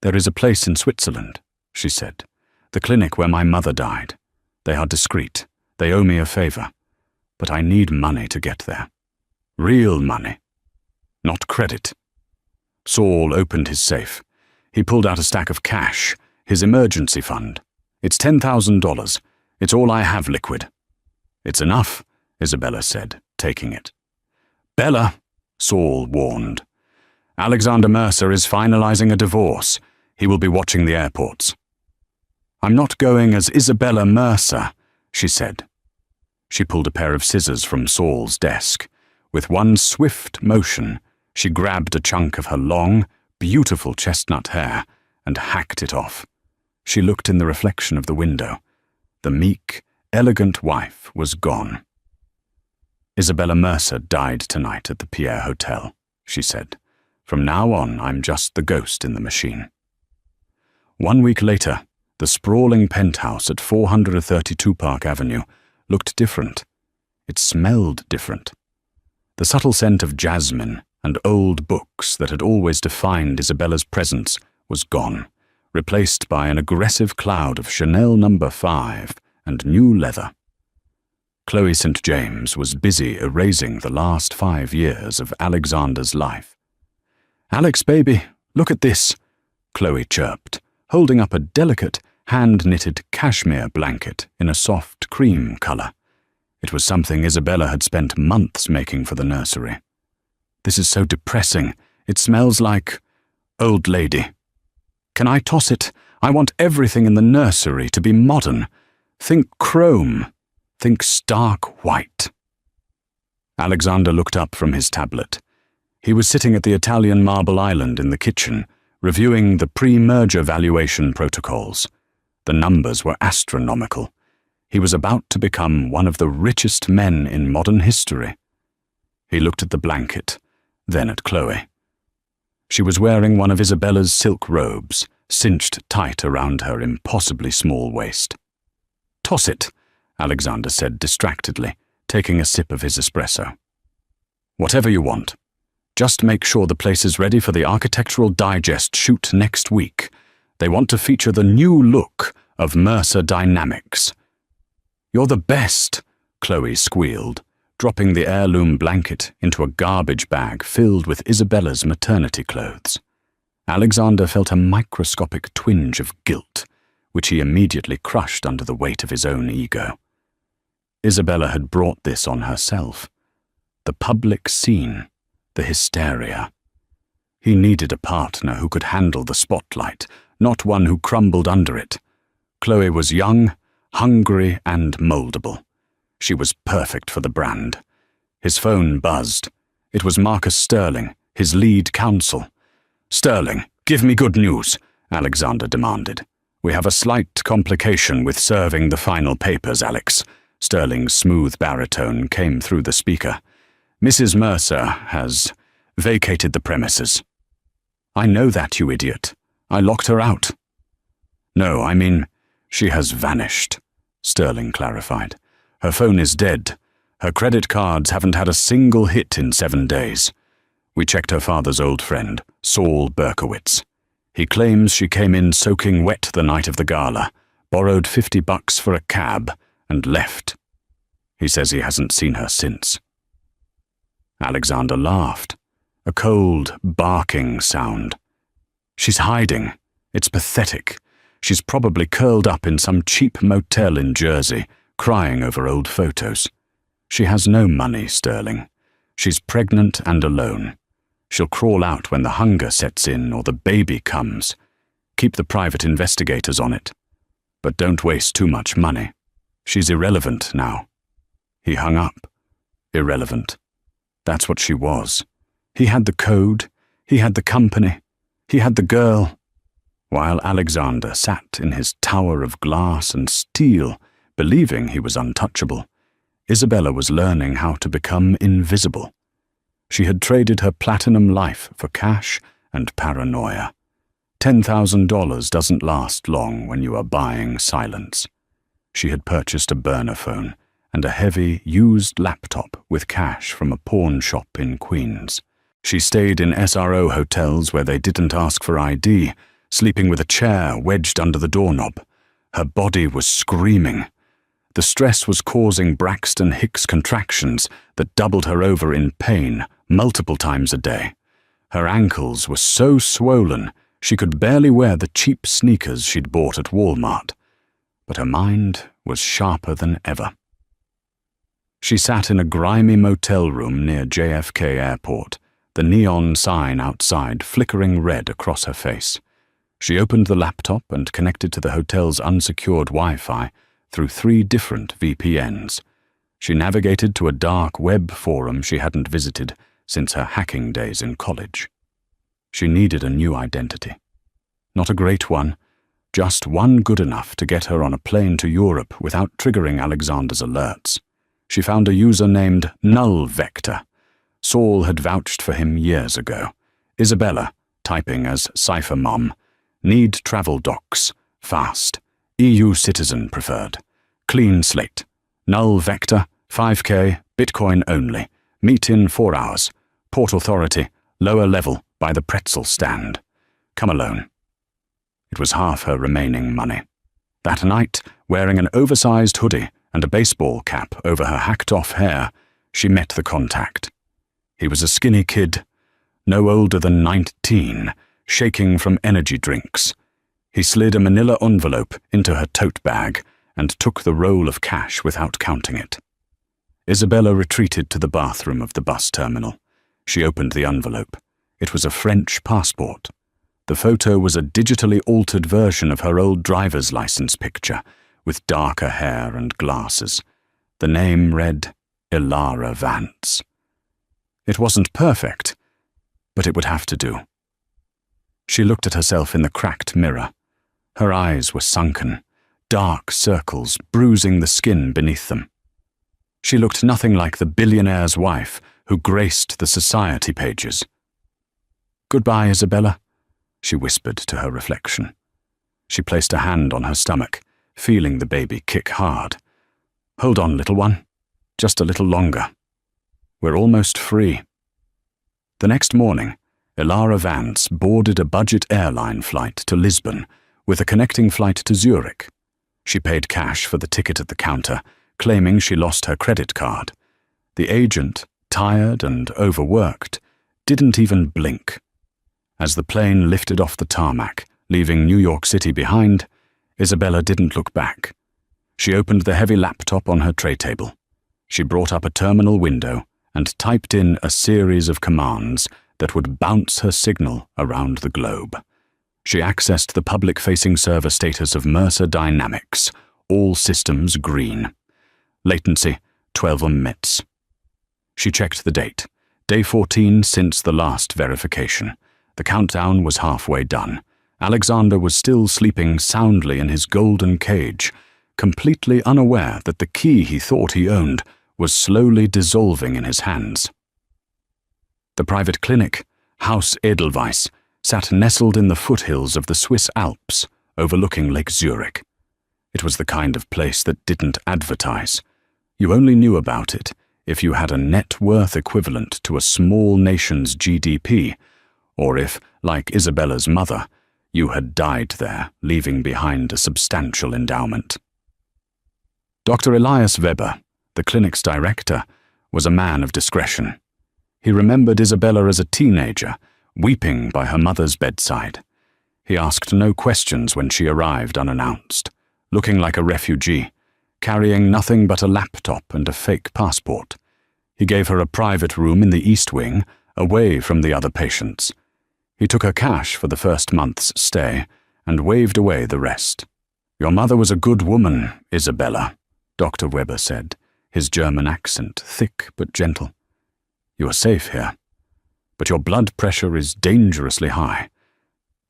"There is a place in Switzerland," she said. "The clinic where my mother died. They are discreet. They owe me a favor. But I need money to get there. Real money. Not credit." Saul opened his safe. He pulled out a stack of cash, his emergency fund. "It's $10,000. It's all I have liquid." "It's enough," Isabella said, taking it. "Bella," Saul warned. "Alexander Mercer is finalizing a divorce. He will be watching the airports." "I'm not going as Isabella Mercer," she said. She pulled a pair of scissors from Saul's desk. With one swift motion, she grabbed a chunk of her long, beautiful chestnut hair and hacked it off. She looked in the reflection of the window. The meek, elegant wife was gone. "Isabella Mercer died tonight at the Pierre Hotel," she said. "From now on, I'm just the ghost in the machine." 1 week later, The sprawling penthouse at 432 Park Avenue looked different. It smelled different. The subtle scent of jasmine and old books that had always defined Isabella's presence was gone, replaced by an aggressive cloud of Chanel No. 5 and new leather. Chloe St. James was busy erasing the last 5 years of Alexander's life. "Alex, baby, look at this," Chloe chirped, holding up a delicate, hand-knitted cashmere blanket in a soft cream color. It was something Isabella had spent months making for the nursery. "This is so depressing. It smells like... old lady. Can I toss it? I want everything in the nursery to be modern. Think chrome. Think stark white." Alexander looked up from his tablet. He was sitting at the Italian marble island in the kitchen, reviewing the pre-merger valuation protocols. The numbers were astronomical. He was about to become one of the richest men in modern history. He looked at the blanket, then at Chloe. She was wearing one of Isabella's silk robes, cinched tight around her impossibly small waist. "Toss it," Alexander said distractedly, taking a sip of his espresso. "Whatever you want. Just make sure the place is ready for the Architectural Digest shoot next week. They want to feature the new look of Mercer Dynamics." "You're the best," Chloe squealed, dropping the heirloom blanket into a garbage bag filled with Isabella's maternity clothes. Alexander felt a microscopic twinge of guilt, which he immediately crushed under the weight of his own ego. Isabella had brought this on herself. The public scene, the hysteria. He needed a partner who could handle the spotlight, not one who crumbled under it. Chloe was young, hungry, and moldable. She was perfect for the brand. His phone buzzed. It was Marcus Sterling, his lead counsel. "Sterling, give me good news," Alexander demanded. "We have a slight complication with serving the final papers, Alex." Sterling's smooth baritone came through the speaker. "Mrs. Mercer has vacated the premises." "I know that, you idiot. I locked her out." "No, I mean, she has vanished," Sterling clarified. "Her phone is dead. Her credit cards haven't had a single hit in 7 days. We checked her father's old friend, Saul Berkowitz. He claims she came in soaking wet the night of the gala, borrowed $50 for a cab, and left. He says he hasn't seen her since." Alexander laughed, a cold, barking sound. "She's hiding. It's pathetic. She's probably curled up in some cheap motel in Jersey, crying over old photos. She has no money, Sterling. She's pregnant and alone. She'll crawl out when the hunger sets in or the baby comes. Keep the private investigators on it. But don't waste too much money. She's irrelevant now." He hung up. Irrelevant. That's what she was. He had the code. He had the company. He had the girl. While Alexander sat in his tower of glass and steel, believing he was untouchable, Isabella was learning how to become invisible. She had traded her platinum life for cash and paranoia. $10,000 doesn't last long when you are buying silence. She had purchased a burner phone and a heavy, used laptop with cash from a pawn shop in Queens. She stayed in SRO hotels where they didn't ask for ID, sleeping with a chair wedged under the doorknob. Her body was screaming. The stress was causing Braxton Hicks contractions that doubled her over in pain multiple times a day. Her ankles were so swollen she could barely wear the cheap sneakers she'd bought at Walmart. But her mind was sharper than ever. She sat in a grimy motel room near JFK Airport, the neon sign outside flickering red across her face. She opened the laptop and connected to the hotel's unsecured Wi-Fi through 3 different VPNs. She navigated to a dark web forum she hadn't visited since her hacking days in college. She needed a new identity. Not a great one, just one good enough to get her on a plane to Europe without triggering Alexander's alerts. She found a user named Null Vector. Saul had vouched for him years ago. Isabella, typing as Cypher Mom, need travel docs, fast, EU citizen preferred. Clean slate. Null vector, 5K, Bitcoin only. Meet in 4 hours. Port authority, lower level, by the pretzel stand. Come alone. It was half her remaining money. That night, wearing an oversized hoodie and a baseball cap over her hacked-off hair, she met the contact. He was a skinny kid, no older than 19, shaking from energy drinks. He slid a manila envelope into her tote bag and took the roll of cash without counting it. Isabella retreated to the bathroom of the bus terminal. She opened the envelope. It was a French passport. The photo was a digitally altered version of her old driver's license picture, with darker hair and glasses. The name read Ilara Vance. It wasn't perfect, but it would have to do. She looked at herself in the cracked mirror. Her eyes were sunken, dark circles bruising the skin beneath them. She looked nothing like the billionaire's wife who graced the society pages. "Goodbye, Isabella," she whispered to her reflection. She placed a hand on her stomach, feeling the baby kick hard. "Hold on, little one. Just a little longer. We're almost free." The next morning, Ilara Vance boarded a budget airline flight to Lisbon with a connecting flight to Zurich. She paid cash for the ticket at the counter, claiming she lost her credit card. The agent, tired and overworked, didn't even blink. As the plane lifted off the tarmac, leaving New York City behind, Isabella didn't look back. She opened the heavy laptop on her tray table. She brought up a terminal window and typed in a series of commands that would bounce her signal around the globe. She accessed the public-facing server status of Mercer Dynamics, all systems green. Latency, 12 minutes. She checked the date, day 14 since the last verification. The countdown was halfway done. Alexander was still sleeping soundly in his golden cage, completely unaware that the key he thought he owned was slowly dissolving in his hands. The private clinic, Haus Edelweiss, sat nestled in the foothills of the Swiss Alps, overlooking Lake Zurich. It was the kind of place that didn't advertise. You only knew about it if you had a net worth equivalent to a small nation's GDP, or if, like Isabella's mother, you had died there, leaving behind a substantial endowment. Dr. Elias Weber, the clinic's director, was a man of discretion. He remembered Isabella as a teenager, weeping by her mother's bedside. He asked no questions when she arrived unannounced, looking like a refugee, carrying nothing but a laptop and a fake passport. He gave her a private room in the East Wing, away from the other patients. He took her cash for the first month's stay and waved away the rest. "Your mother was a good woman, Isabella," Dr. Weber said, his German accent thick but gentle. "You are safe here, but your blood pressure is dangerously high.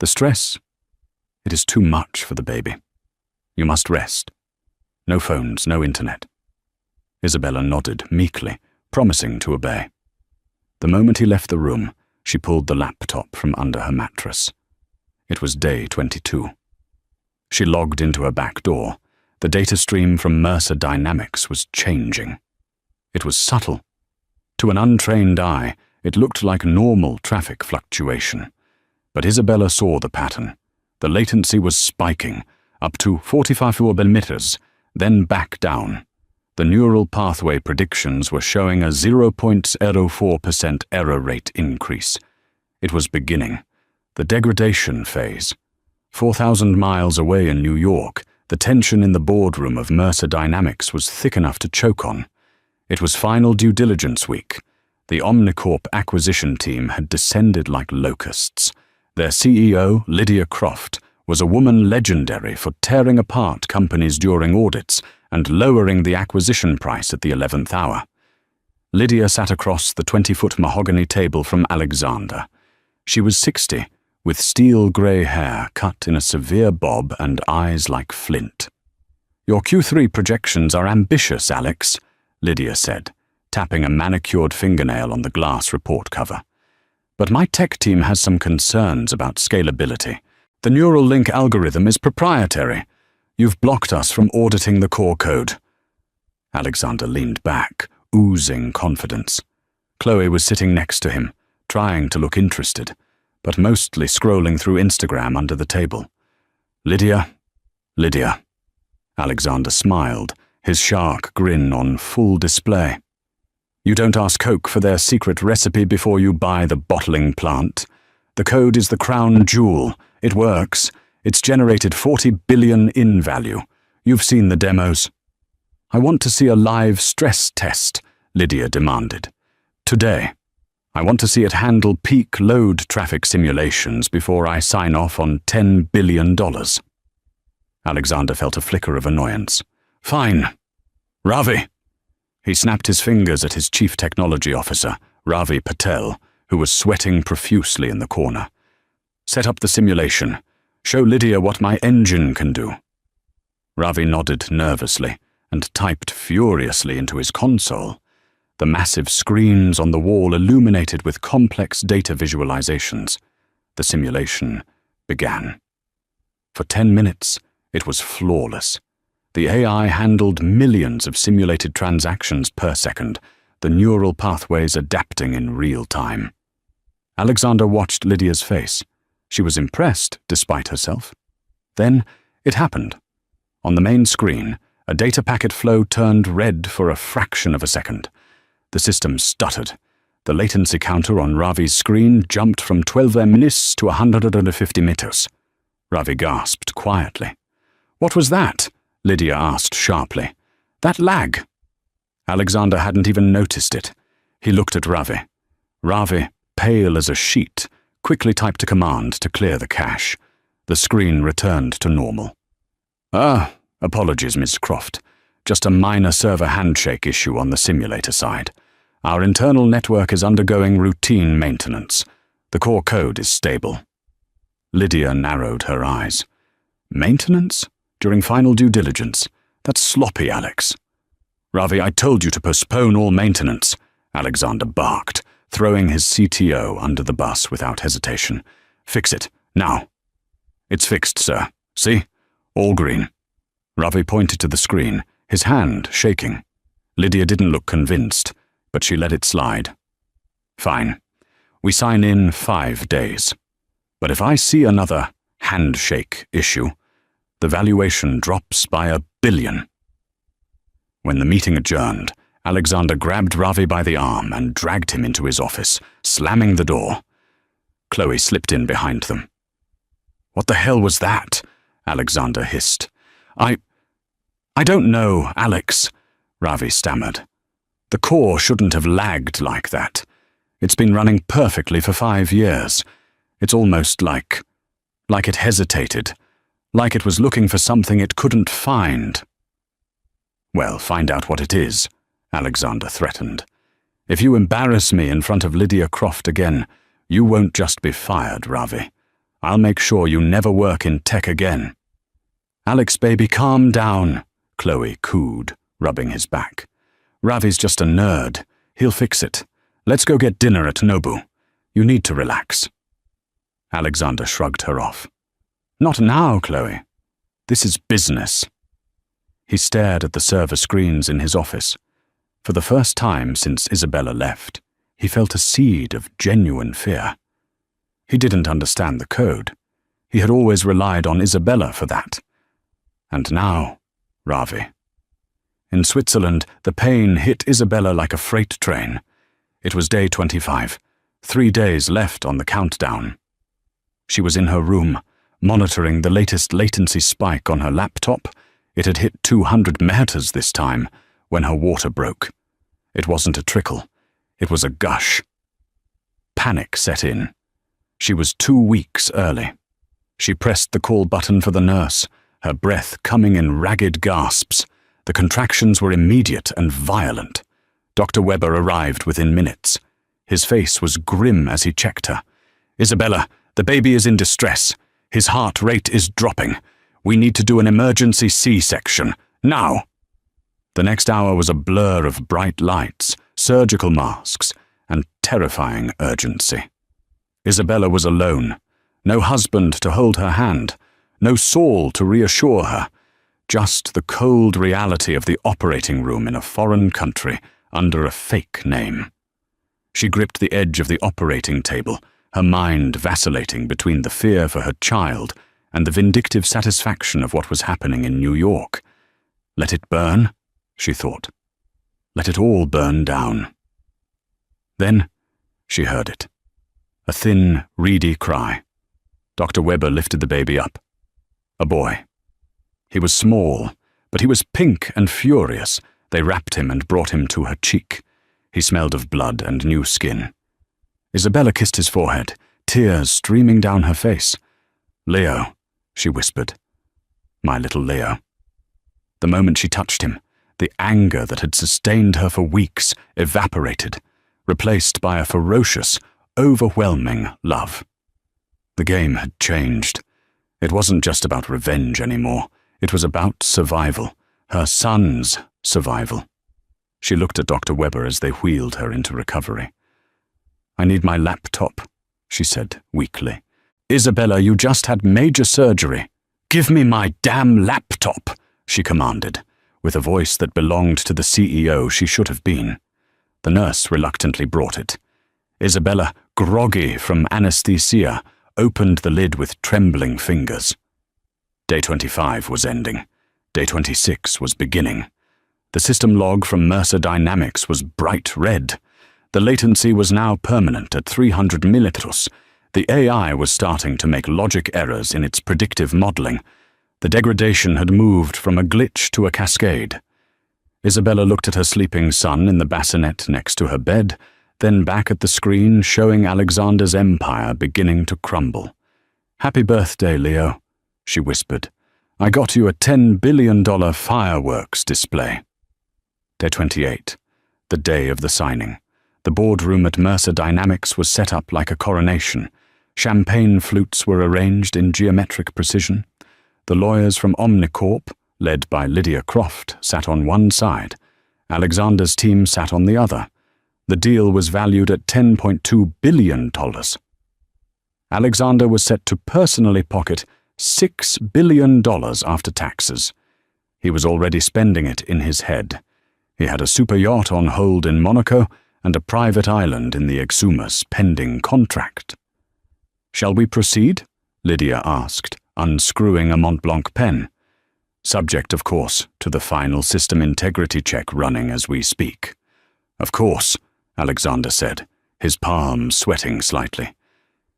The stress, it is too much for the baby. You must rest. No phones, no internet." Isabella nodded meekly, promising to obey. The moment he left the room, she pulled the laptop from under her mattress. It was day 22. She logged into her back door. The data stream from Mercer Dynamics was changing. It was subtle. To an untrained eye, it looked like normal traffic fluctuation. But Isabella saw the pattern. The latency was spiking, up to 45 millimeters, then back down. The neural pathway predictions were showing a 0.04% error rate increase. It was beginning. The degradation phase. 4,000 miles away in New York, the tension in the boardroom of Mercer Dynamics was thick enough to choke on. It was final due diligence week. The Omnicorp acquisition team had descended like locusts. Their CEO, Lydia Croft, was a woman legendary for tearing apart companies during audits and lowering the acquisition price at the 11th hour. Lydia sat across the 20-foot mahogany table from Alexander. She was 60, with steel-grey hair cut in a severe bob and eyes like flint. "Your Q3 projections are ambitious, Alex," Lydia said, tapping a manicured fingernail on the glass report cover. "But my tech team has some concerns about scalability. The neural link algorithm is proprietary. You've blocked us from auditing the core code." Alexander leaned back, oozing confidence. Chloe was sitting next to him, trying to look interested, but mostly scrolling through Instagram under the table. "Lydia. Alexander smiled, his shark grin on full display. "You don't ask Coke for their secret recipe before you buy the bottling plant. The code is the crown jewel. It works. It's generated 40 billion in value. You've seen the demos." "I want to see a live stress test," Lydia demanded. "Today. I want to see it handle peak load traffic simulations before I sign off on $10 billion. Alexander felt a flicker of annoyance. "Fine. Ravi." He snapped his fingers at his chief technology officer, Ravi Patel, who was sweating profusely in the corner. "Set up the simulation. Show Lydia what my engine can do." Ravi nodded nervously and typed furiously into his console. The massive screens on the wall illuminated with complex data visualizations. The simulation began. For 10 minutes, it was flawless. The AI handled millions of simulated transactions per second, the neural pathways adapting in real time. Alexander watched Lydia's face. She was impressed, despite herself. Then it happened. On the main screen, a data packet flow turned red for a fraction of a second. The system stuttered. The latency counter on Ravi's screen jumped from 12 ms to 150 meters. Ravi gasped quietly. "What was that?" Lydia asked sharply. "That lag." Alexander hadn't even noticed it. He looked at Ravi. Ravi, pale as a sheet, quickly typed a command to clear the cache. The screen returned to normal. Apologies, Miss Croft. Just a minor server handshake issue on the simulator side. Our internal network is undergoing routine maintenance. The core code is stable." Lydia narrowed her eyes. "Maintenance? During final due diligence? That's sloppy, Alex." "Ravi, I told you to postpone all maintenance," Alexander barked, throwing his CTO under the bus without hesitation. "Fix it, now." "It's fixed, sir. See? All green." Ravi pointed to the screen, his hand shaking. Lydia didn't look convinced, but she let it slide. "Fine. We sign in 5 days. But if I see another handshake issue, the valuation drops by $1 billion. When the meeting adjourned, Alexander grabbed Ravi by the arm and dragged him into his office, slamming the door. Chloe slipped in behind them. "What the hell was that?" Alexander hissed. I don't know, Alex," Ravi stammered. "The core shouldn't have lagged like that. It's been running perfectly for 5 years. It's almost like it hesitated, like it was looking for something it couldn't find." "Well, find out what it is," Alexander threatened. "If you embarrass me in front of Lydia Croft again, you won't just be fired, Ravi. I'll make sure you never work in tech again." "Alex, baby, calm down," Chloe cooed, rubbing his back. "Ravi's just a nerd. He'll fix it. Let's go get dinner at Nobu. You need to relax." Alexander shrugged her off. "Not now, Chloe. This is business." He stared at the server screens in his office. For the first time since Isabella left, he felt a seed of genuine fear. He didn't understand the code. He had always relied on Isabella for that. And now, Ravi. In Switzerland, the pain hit Isabella like a freight train. It was day 25, 3 days left on the countdown. She was in her room, monitoring the latest latency spike on her laptop. It had hit 200 megahertz this time, when her water broke. It wasn't a trickle. It was a gush. Panic set in. She was 2 weeks early. She pressed the call button for the nurse, her breath coming in ragged gasps. The contractions were immediate and violent. Dr. Weber arrived within minutes. His face was grim as he checked her. "Isabella, the baby is in distress. His heart rate is dropping. We need to do an emergency C-section. Now!" The next hour was a blur of bright lights, surgical masks, and terrifying urgency. Isabella was alone. No husband to hold her hand. No Saul to reassure her. just the cold reality of the operating room in a foreign country under a fake name. She gripped the edge of the operating table, her mind vacillating between the fear for her child and the vindictive satisfaction of what was happening in New York. Let it burn, she thought. Let it all burn down. Then she heard it. A thin, reedy cry. Dr. Webber lifted the baby up. A boy. He was small, but he was pink and furious. They wrapped him and brought him to her cheek. He smelled of blood and new skin. Isabella kissed his forehead, tears streaming down her face. "Leo," she whispered. "My little Leo." The moment she touched him, the anger that had sustained her for weeks evaporated, replaced by a ferocious, overwhelming love. The game had changed. It wasn't just about revenge anymore. It was about survival, her son's survival. She looked at Dr. Webber as they wheeled her into recovery. "I need my laptop," she said weakly. "Isabella, you just had major surgery. Give me my damn laptop," she commanded, with a voice that belonged to the CEO she should have been. The nurse reluctantly brought it. Isabella, groggy from anesthesia, opened the lid with trembling fingers. Day 25 was ending. Day 26 was beginning. The system log from Mercer Dynamics was bright red. The latency was now permanent at 300 millimeters. The AI was starting to make logic errors in its predictive modeling. The degradation had moved from a glitch to a cascade. Isabella looked at her sleeping son in the bassinet next to her bed, then back at the screen showing Alexander's empire beginning to crumble. "Happy birthday, Leo," she whispered. "I got you a $10 billion fireworks display." Day 28, the day of the signing. The boardroom at Mercer Dynamics was set up like a coronation. Champagne flutes were arranged in geometric precision. The lawyers from Omnicorp, led by Lydia Croft, sat on one side. Alexander's team sat on the other. The deal was valued at $10.2 billion. Alexander was set to personally pocket $6 billion after taxes. He was already spending it in his head. He had a super yacht on hold in Monaco and a private island in the Exumas pending contract. "Shall we proceed?" Lydia asked, unscrewing a Montblanc pen. "Subject, of course, to the final system integrity check running as we speak." "Of course," Alexander said, his palms sweating slightly.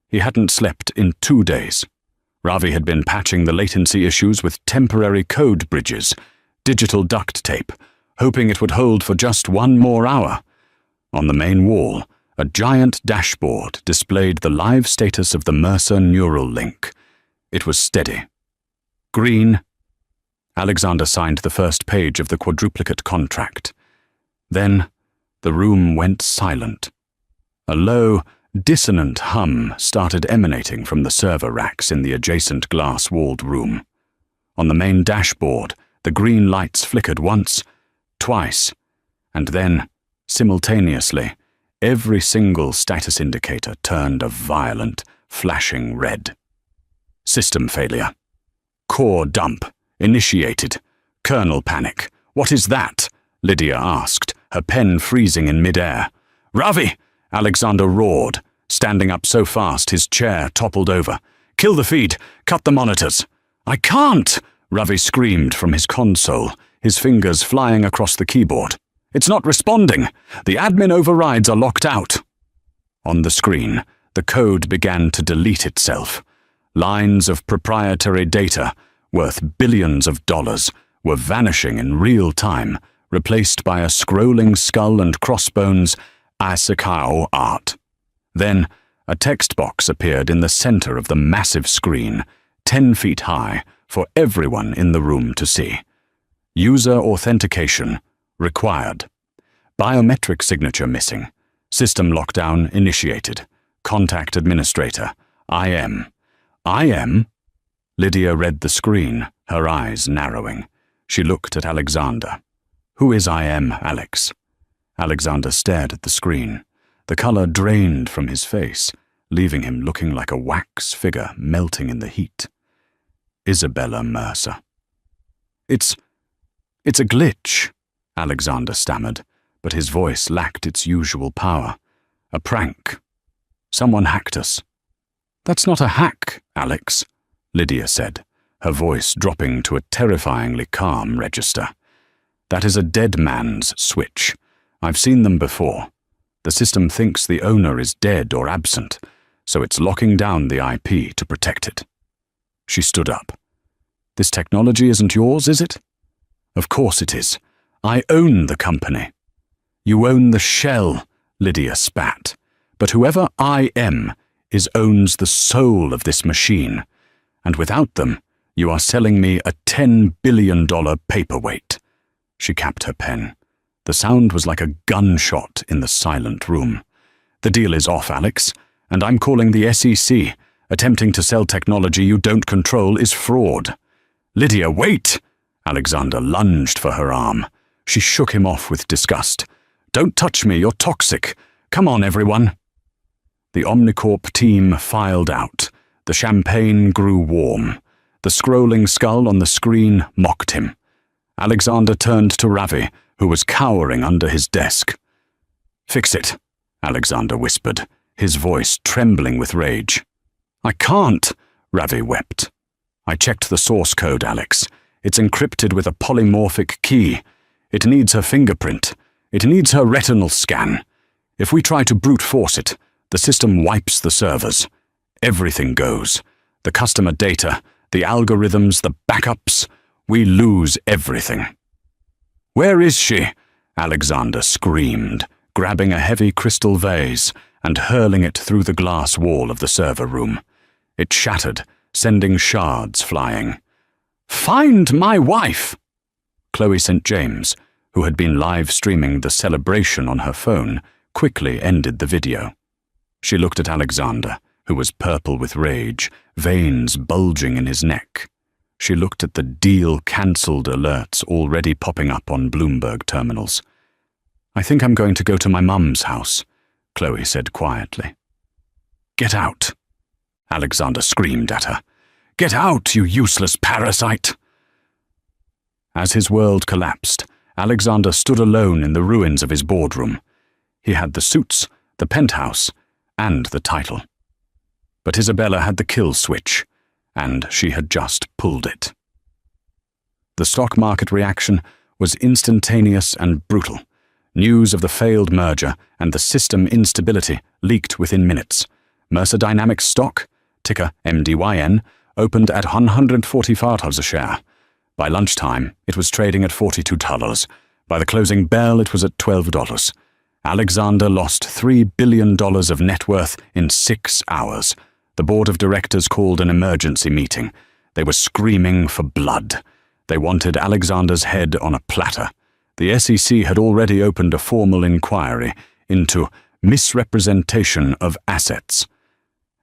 He hadn't slept in 2 days. Ravi had been patching the latency issues with temporary code bridges, digital duct tape, hoping it would hold for just 1 more hour. On the main wall, a giant dashboard displayed the live status of the Mercer neural link. It was steady. Green. Alexander signed the first page of the quadruplicate contract. Then the room went silent. A low, dissonant hum started emanating from the server racks in the adjacent glass-walled room. On the main dashboard, the green lights flickered once, twice, and then, simultaneously, every single status indicator turned a violent, flashing red. System failure. Core dump. Initiated. Kernel panic. "What is that?" Lydia asked, her pen freezing in mid-air. "Ravi!" Alexander roared, standing up so fast his chair toppled over. "Kill the feed! Cut the monitors!" "I can't!" Ravi screamed from his console, his fingers flying across the keyboard. "It's not responding! The admin overrides are locked out!" On the screen, the code began to delete itself. Lines of proprietary data, worth billions of dollars, were vanishing in real time, replaced by a scrolling skull and crossbones Asakao art. Then, a text box appeared in the center of the massive screen, 10 feet high, for everyone in the room to see. User authentication required. Biometric signature missing. System lockdown initiated. Contact administrator. IM. IM? Lydia read the screen, her eyes narrowing. She looked at Alexander. "Who is IM, Alex?" Alexander stared at the screen. The color drained from his face, leaving him looking like a wax figure melting in the heat. Isabella Mercer. It's a glitch, Alexander stammered, but his voice lacked its usual power. A prank. Someone hacked us. That's not a hack, Alex, Lydia said, her voice dropping to a terrifyingly calm register. That is a dead man's switch. I've seen them before. The system thinks the owner is dead or absent, so it's locking down the IP to protect it. She stood up. This technology isn't yours, is it? Of course it is. I own the company. You own the shell, Lydia spat. But whoever I am owns the soul of this machine. And without them, you are selling me a $10 billion paperweight. She capped her pen. The sound was like a gunshot in the silent room. The deal is off, Alex, and I'm calling the SEC. Attempting to sell technology you don't control is fraud. Lydia, wait! Alexander lunged for her arm. She shook him off with disgust. Don't touch me, you're toxic. Come on, everyone. The Omnicorp team filed out. The champagne grew warm. The scrolling skull on the screen mocked him. Alexander turned to Ravi, who was cowering under his desk. Fix it, Alexander whispered, his voice trembling with rage. I can't, Ravi wept. I checked the source code, Alex. It's encrypted with a polymorphic key. It needs her fingerprint. It needs her retinal scan. If we try to brute force it, the system wipes the servers. Everything goes. The customer data, the algorithms, the backups. We lose everything. Where is she? Alexander screamed, grabbing a heavy crystal vase and hurling it through the glass wall of the server room. It shattered, sending shards flying. Find my wife! Chloe St. James, who had been live streaming the celebration on her phone, quickly ended the video. She looked at Alexander, who was purple with rage, veins bulging in his neck. She looked at the deal cancelled alerts already popping up on Bloomberg terminals. I think I'm going to go to my mum's house, Chloe said quietly. Get out, Alexander screamed at her. Get out, you useless parasite! As his world collapsed, Alexander stood alone in the ruins of his boardroom. He had the suits, the penthouse, and the title. But Isabella had the kill switch, and she had just pulled it. The stock market reaction was instantaneous and brutal. News of the failed merger and the system instability leaked within minutes. Mercer Dynamics stock, ticker MDYN, opened at $145 a share. By lunchtime, it was trading at $42. By the closing bell, it was at $12. Alexander lost $3 billion of net worth in 6 hours. The board of directors called an emergency meeting. They were screaming for blood. They wanted Alexander's head on a platter. The SEC had already opened a formal inquiry into misrepresentation of assets.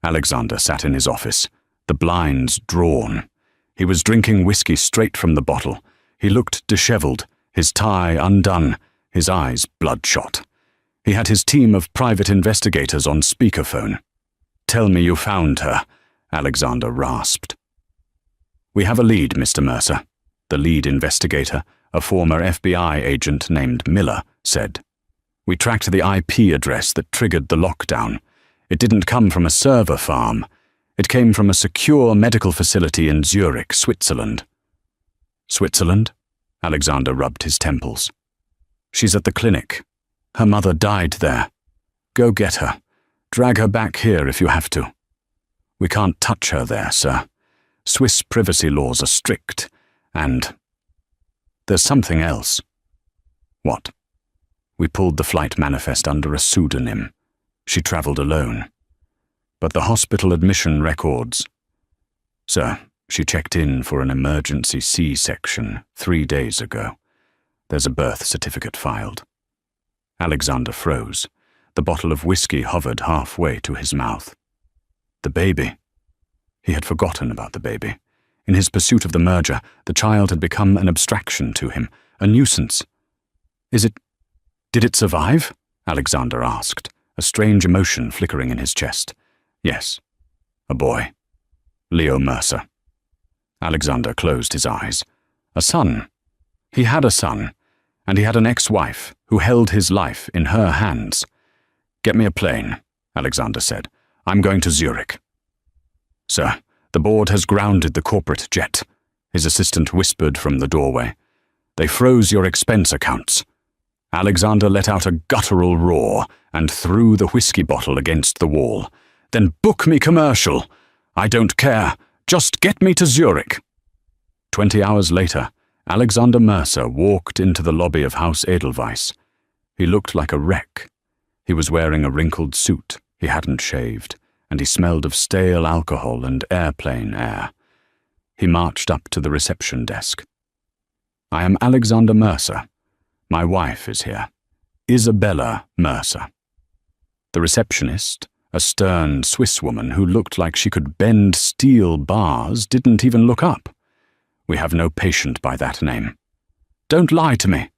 Alexander sat in his office, the blinds drawn. He was drinking whiskey straight from the bottle. He looked disheveled, his tie undone, his eyes bloodshot. He had his team of private investigators on speakerphone. Tell me you found her, Alexander rasped. We have a lead, Mr. Mercer, the lead investigator, a former FBI agent named Miller, said. We tracked the IP address that triggered the lockdown. It didn't come from a server farm. It came from a secure medical facility in Zurich, Switzerland. Switzerland? Alexander rubbed his temples. She's at the clinic. Her mother died there. Go get her. Drag her back here if you have to. We can't touch her there, sir. Swiss privacy laws are strict, and there's something else. What? We pulled the flight manifest under a pseudonym. She traveled alone. But the hospital admission records. Sir, she checked in for an emergency C-section 3 days ago. There's a birth certificate filed. Alexander froze. The bottle of whiskey hovered halfway to his mouth. The baby. He had forgotten about the baby. In his pursuit of the merger, the child had become an abstraction to him, a nuisance. Did it survive? Alexander asked, a strange emotion flickering in his chest. Yes. A boy. Leo Mercer. Alexander closed his eyes. A son. He had a son, and he had an ex-wife who held his life in her hands. "Get me a plane," Alexander said. "I'm going to Zurich." "Sir, the board has grounded the corporate jet," his assistant whispered from the doorway. "They froze your expense accounts." Alexander let out a guttural roar and threw the whiskey bottle against the wall. "Then book me commercial. I don't care. Just get me to Zurich." 20 hours later, Alexander Mercer walked into the lobby of Haus Edelweiss. He looked like a wreck. He was wearing a wrinkled suit, he hadn't shaved, and he smelled of stale alcohol and airplane air. He marched up to the reception desk. "I am Alexander Mercer. My wife is here. Isabella Mercer." The receptionist, a stern Swiss woman who looked like she could bend steel bars, didn't even look up. "We have no patient by that name." "Don't lie to me."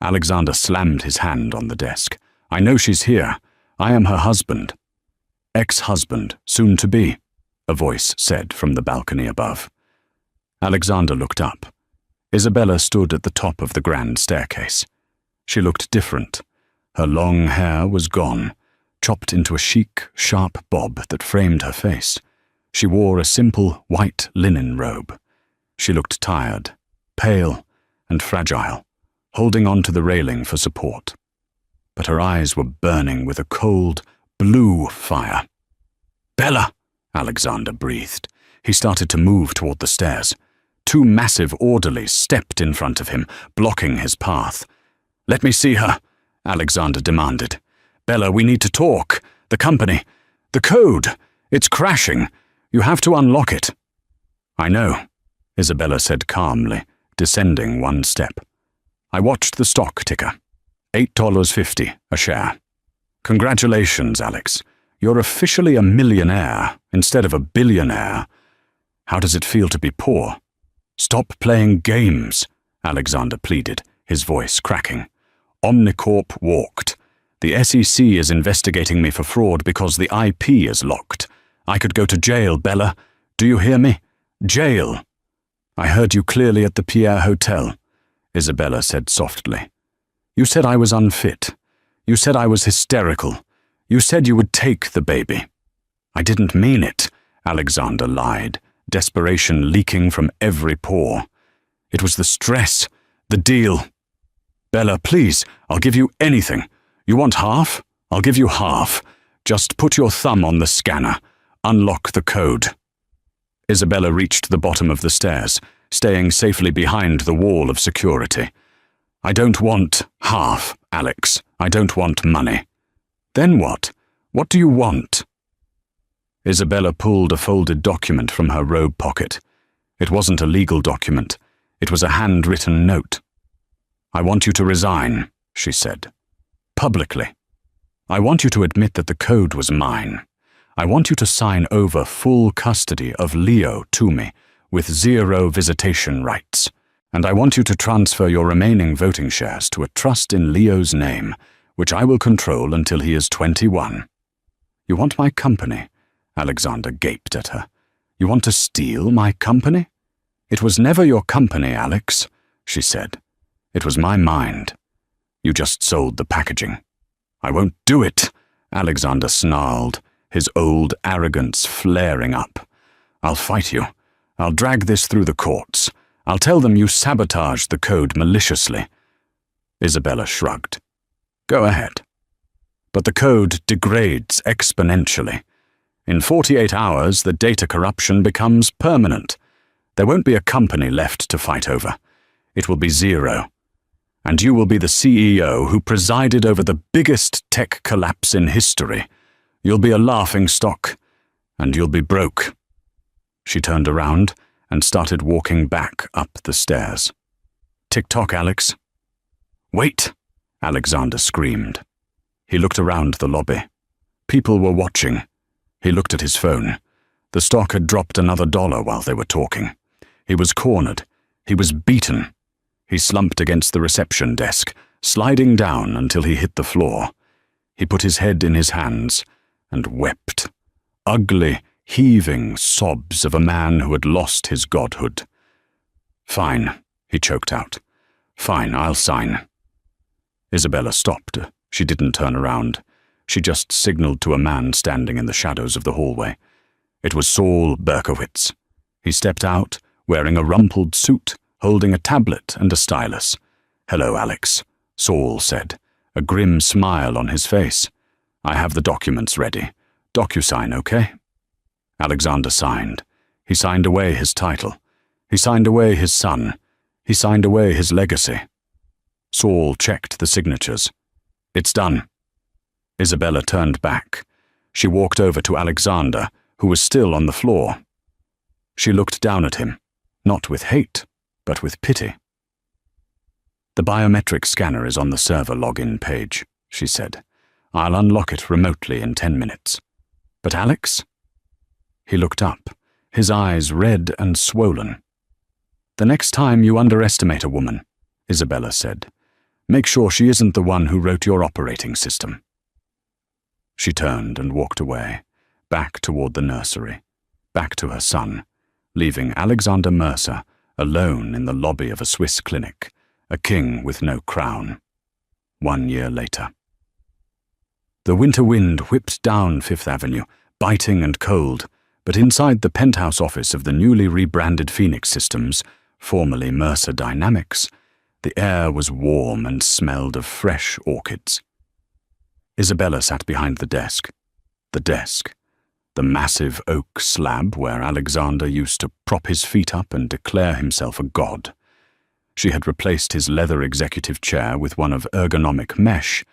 Alexander slammed his hand on the desk. "I know she's here. I am her husband." "Ex-husband, soon to be," a voice said from the balcony above. Alexander looked up. Isabella stood at the top of the grand staircase. She looked different. Her long hair was gone, chopped into a chic, sharp bob that framed her face. She wore a simple white linen robe. She looked tired, pale, and fragile, holding on to the railing for support. But her eyes were burning with a cold, blue fire. "Bella!" Alexander breathed. He started to move toward the stairs. 2 massive orderlies stepped in front of him, blocking his path. "Let me see her," Alexander demanded. "Bella, we need to talk. The company. The code. It's crashing. You have to unlock it." "I know," Isabella said calmly, descending 1 step. "I watched the stock ticker. $8.50 a share. Congratulations, Alex. You're officially a millionaire instead of a billionaire. How does it feel to be poor?" "Stop playing games," Alexander pleaded, his voice cracking. "Omnicorp walked. The SEC is investigating me for fraud because the IP is locked. I could go to jail, Bella. Do you hear me? Jail." "I heard you clearly at the Pierre Hotel," Isabella said softly. "You said I was unfit. You said I was hysterical. You said you would take the baby." "I didn't mean it," Alexander lied, desperation leaking from every pore. "It was the stress, the deal." "Bella, please, I'll give you anything. You want half? I'll give you half. Just put your thumb on the scanner. Unlock the code." Isabella reached the bottom of the stairs, staying safely behind the wall of security. "I don't want half, Alex. I don't want money." "Then what? What do you want?" Isabella pulled a folded document from her robe pocket. It wasn't a legal document. It was a handwritten note. "I want you to resign," she said. "Publicly. I want you to admit that the code was mine. I want you to sign over full custody of Leo to me, with 0 visitation rights. And I want you to transfer your remaining voting shares to a trust in Leo's name, which I will control until he is 21. "You want my company?" Alexander gaped at her. "You want to steal my company?" "It was never your company, Alex," she said. "It was my mind. You just sold the packaging." "I won't do it," Alexander snarled, his old arrogance flaring up. "I'll fight you. I'll drag this through the courts. I'll tell them you sabotaged the code maliciously." Isabella shrugged. "Go ahead. But the code degrades exponentially. In 48 hours, the data corruption becomes permanent. There won't be a company left to fight over. It will be 0. And you will be the CEO who presided over the biggest tech collapse in history. You'll be a laughingstock, and you'll be broke." She turned around and started walking back up the stairs. "Tick-tock, Alex." "Wait!" Alexander screamed. He looked around the lobby. People were watching. He looked at his phone. The stock had dropped another $1 while they were talking. He was cornered. He was beaten. He slumped against the reception desk, sliding down until he hit the floor. He put his head in his hands and wept. Ugly, heaving sobs of a man who had lost his godhood. "Fine," he choked out. Fine, I'll sign. Isabella stopped. She didn't turn around. She just signaled to a man standing in the shadows of the hallway. It was Saul Berkowitz. He stepped out, wearing a rumpled suit, holding a tablet and a stylus. Hello, Alex, Saul said, a grim smile on his face. I have the documents ready. DocuSign, okay? Alexander signed. He signed away his title. He signed away his son. He signed away his legacy. Saul checked the signatures. It's done. Isabella turned back. She walked over to Alexander, who was still on the floor. She looked down at him, not with hate, but with pity. The biometric scanner is on the server login page, she said. I'll unlock it remotely in 10 minutes. But Alex? He looked up, his eyes red and swollen. The next time you underestimate a woman, Isabella said, make sure she isn't the one who wrote your operating system. She turned and walked away, back toward the nursery, back to her son, leaving Alexander Mercer alone in the lobby of a Swiss clinic, a king with no crown. 1 year later. The winter wind whipped down Fifth Avenue, biting and cold, but inside the penthouse office of the newly rebranded Phoenix Systems, formerly Mercer Dynamics, the air was warm and smelled of fresh orchids. Isabella sat behind the desk. The massive oak slab where Alexander used to prop his feet up and declare himself a god. She had replaced his leather executive chair with one of ergonomic mesh,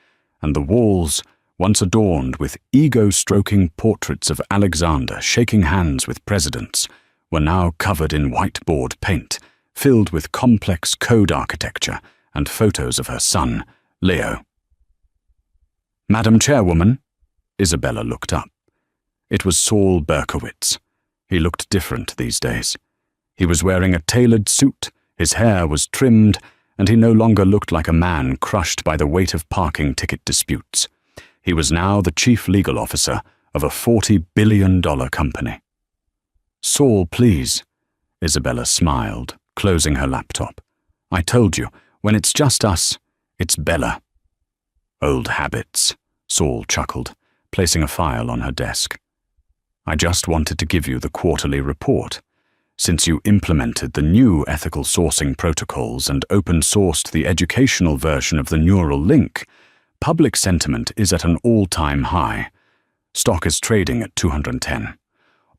and the walls, once adorned with ego-stroking portraits of Alexander shaking hands with presidents, were now covered in whiteboard paint, filled with complex code architecture and photos of her son, Leo. Madam Chairwoman, Isabella looked up. It was Saul Berkowitz. He looked different these days. He was wearing a tailored suit, his hair was trimmed, and he no longer looked like a man crushed by the weight of parking ticket disputes. He was now the chief legal officer of a $40 billion company. Saul, please, Isabella smiled, closing her laptop. I told you, when it's just us, it's Bella. Old habits, Saul chuckled, placing a file on her desk. I just wanted to give you the quarterly report. Since you implemented the new ethical sourcing protocols and open-sourced the educational version of the neural link, public sentiment is at an all-time high. Stock is trading at 210.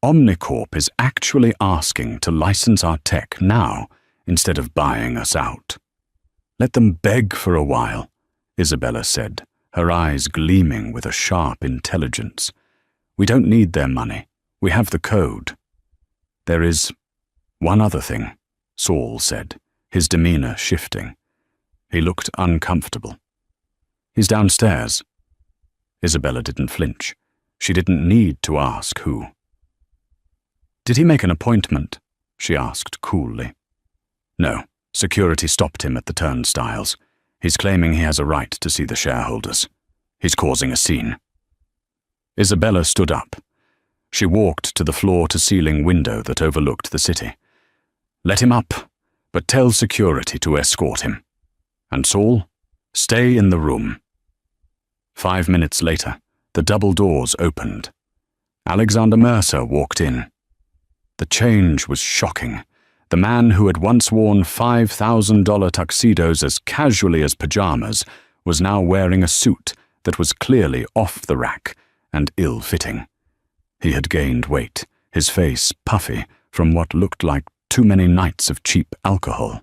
Omnicorp is actually asking to license our tech now instead of buying us out. Let them beg for a while, Isabella said, her eyes gleaming with a sharp intelligence. We don't need their money. We have the code. There is one other thing, Saul said, his demeanor shifting. He looked uncomfortable. He's downstairs. Isabella didn't flinch. She didn't need to ask who. Did he make an appointment? She asked coolly. No, security stopped him at the turnstiles. He's claiming he has a right to see the shareholders. He's causing a scene. Isabella stood up. She walked to the floor-to-ceiling window that overlooked the city. Let him up, but tell security to escort him. And Saul, stay in the room. 5 minutes later, the double doors opened. Alexander Mercer walked in. The change was shocking. The man who had once worn $5,000 tuxedos as casually as pajamas was now wearing a suit that was clearly off the rack and ill-fitting. He had gained weight, his face puffy from what looked like too many nights of cheap alcohol.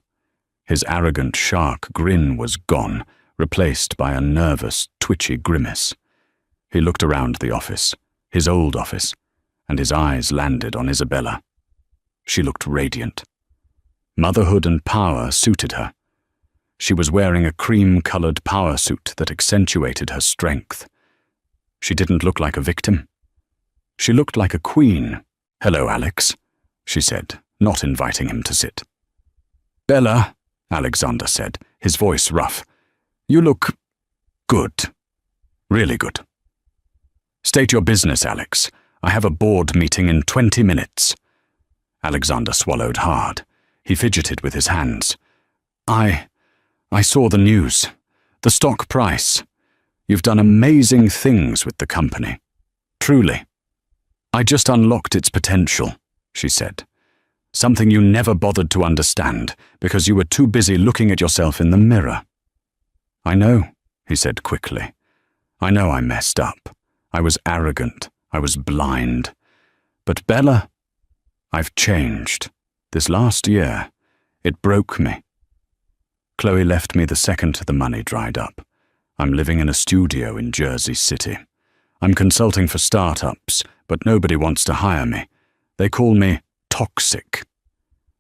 His arrogant shark grin was gone, replaced by a nervous, twitchy grimace. He looked around the office, his old office, and his eyes landed on Isabella. She looked radiant. Motherhood and power suited her. She was wearing a cream-colored power suit that accentuated her strength. She didn't look like a victim. She looked like a queen. Hello, Alex, she said, not inviting him to sit. Bella, Alexander said, his voice rough. You look good. Really good. State your business, Alex. I have a board meeting in 20 minutes. Alexander swallowed hard. He fidgeted with his hands. I saw the news. The stock price. You've done amazing things with the company. Truly. I just unlocked its potential, she said. Something you never bothered to understand because you were too busy looking at yourself in the mirror. I know, he said quickly. I know I messed up. I was arrogant. I was blind. But Bella, I've changed. This last year, it broke me. Chloe left me the second the money dried up. I'm living in a studio in Jersey City. I'm consulting for startups, but nobody wants to hire me. They call me toxic.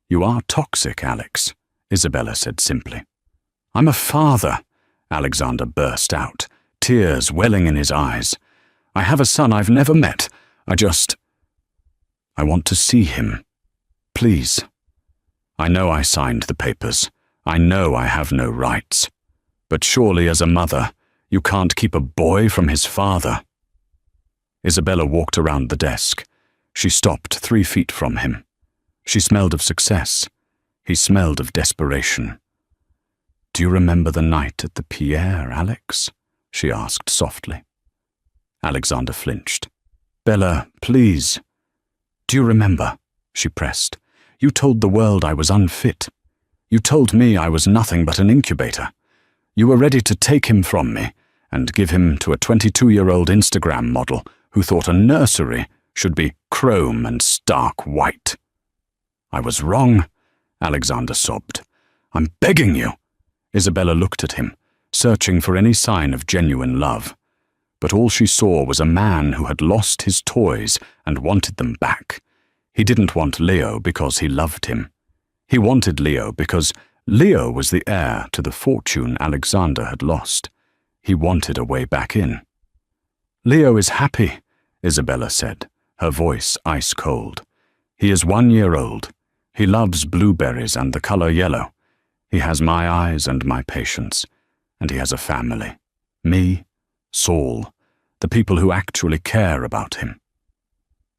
You are toxic, Alex, Isabella said simply. I'm a father, Alexander burst out, tears welling in his eyes. I have a son I've never met. I want to see him. Please. I know I signed the papers. I know I have no rights. But surely as a mother, you can't keep a boy from his father. Isabella walked around the desk. She stopped 3 feet from him. She smelled of success. He smelled of desperation. Do you remember the night at the Pierre, Alex? She asked softly. Alexander flinched. Bella, please. Do you remember? She pressed. You told the world I was unfit. You told me I was nothing but an incubator. You were ready to take him from me and give him to a 22-year-old Instagram model who thought a nursery should be chrome and stark white. I was wrong, Alexander sobbed. I'm begging you. Isabella looked at him, searching for any sign of genuine love. But all she saw was a man who had lost his toys and wanted them back. He didn't want Leo because he loved him. He wanted Leo because Leo was the heir to the fortune Alexander had lost. He wanted a way back in. Leo is happy, Isabella said, her voice ice cold. He is 1 year old. He loves blueberries and the color yellow. He has my eyes and my patience. And he has a family. Me, Saul, the people who actually care about him.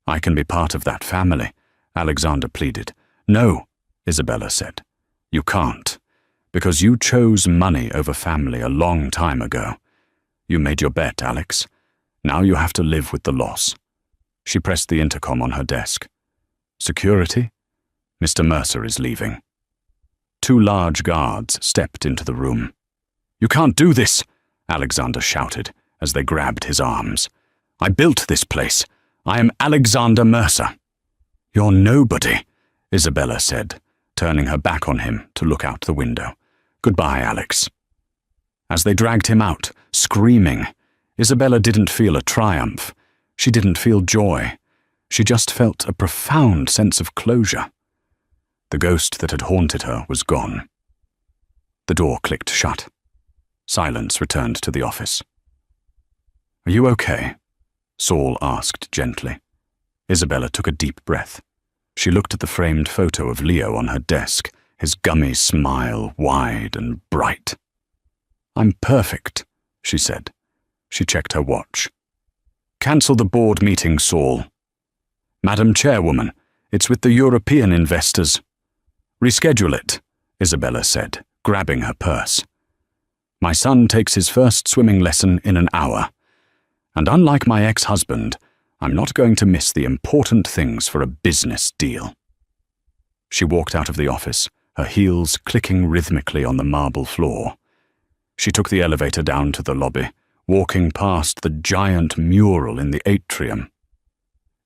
I can be part of that family, Alexander pleaded. No, Isabella said. You can't, because you chose money over family a long time ago. You made your bet, Alex. Now you have to live with the loss. She pressed the intercom on her desk. Security? Mr. Mercer is leaving. 2 large guards stepped into the room. You can't do this, Alexander shouted as they grabbed his arms. I built this place. I am Alexander Mercer. You're nobody, Isabella said, turning her back on him to look out the window. Goodbye, Alex. As they dragged him out, screaming, Isabella didn't feel a triumph. She didn't feel joy. She just felt a profound sense of closure. The ghost that had haunted her was gone. The door clicked shut. Silence returned to the office. Are you okay? Saul asked gently. Isabella took a deep breath. She looked at the framed photo of Leo on her desk, his gummy smile wide and bright. I'm perfect, she said. She checked her watch. Cancel the board meeting, Saul. Madam Chairwoman, it's with the European investors. Reschedule it, Isabella said, grabbing her purse. My son takes his first swimming lesson in an hour. And unlike my ex-husband, I'm not going to miss the important things for a business deal. She walked out of the office, her heels clicking rhythmically on the marble floor. She took the elevator down to the lobby, walking past the giant mural in the atrium.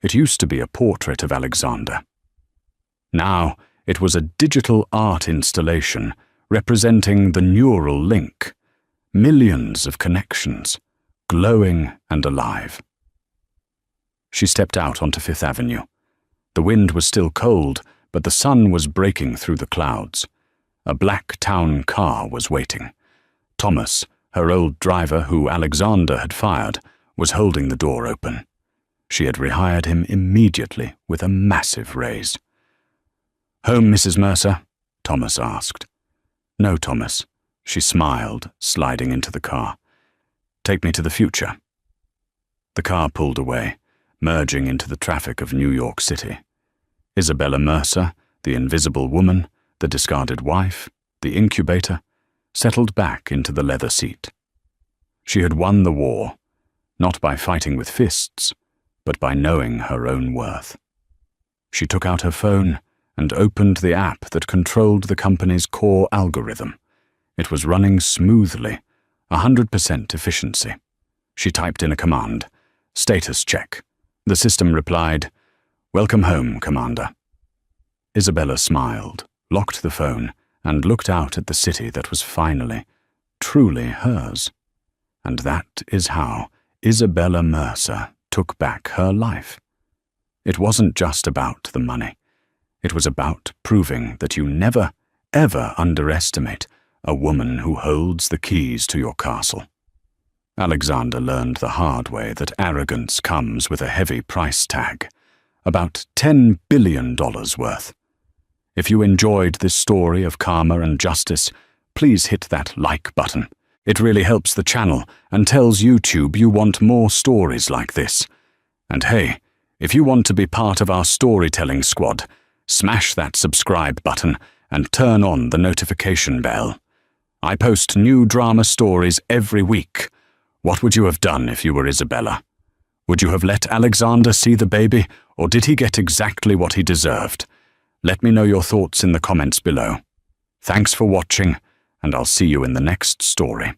It used to be a portrait of Alexander. Now it was a digital art installation representing the neural link, millions of connections, glowing and alive. She stepped out onto Fifth Avenue. The wind was still cold, but the sun was breaking through the clouds. A black town car was waiting. Thomas, her old driver who Alexander had fired, was holding the door open. She had rehired him immediately with a massive raise. Home, Mrs. Mercer? Thomas asked. No, Thomas. She smiled, sliding into the car. Take me to the future. The car pulled away, merging into the traffic of New York City. Isabella Mercer, the invisible woman, the discarded wife, the incubator, settled back into the leather seat. She had won the war, not by fighting with fists, but by knowing her own worth. She took out her phone and opened the app that controlled the company's core algorithm. It was running smoothly, 100% efficiency. She typed in a command, "Status check." The system replied, "Welcome home, Commander." Isabella smiled, locked the phone, and looked out at the city that was finally, truly hers. And that is how Isabella Mercer took back her life. It wasn't just about the money. It was about proving that you never, ever underestimate a woman who holds the keys to your castle. Alexander learned the hard way that arrogance comes with a heavy price tag, about $10 billion worth. If you enjoyed this story of karma and justice, please hit that like button. It really helps the channel and tells YouTube you want more stories like this. And hey, if you want to be part of our storytelling squad, smash that subscribe button and turn on the notification bell. I post new drama stories every week. What would you have done if you were Isabella? Would you have let Alexander see the baby, or did he get exactly what he deserved? Let me know your thoughts in the comments below. Thanks for watching, and I'll see you in the next story.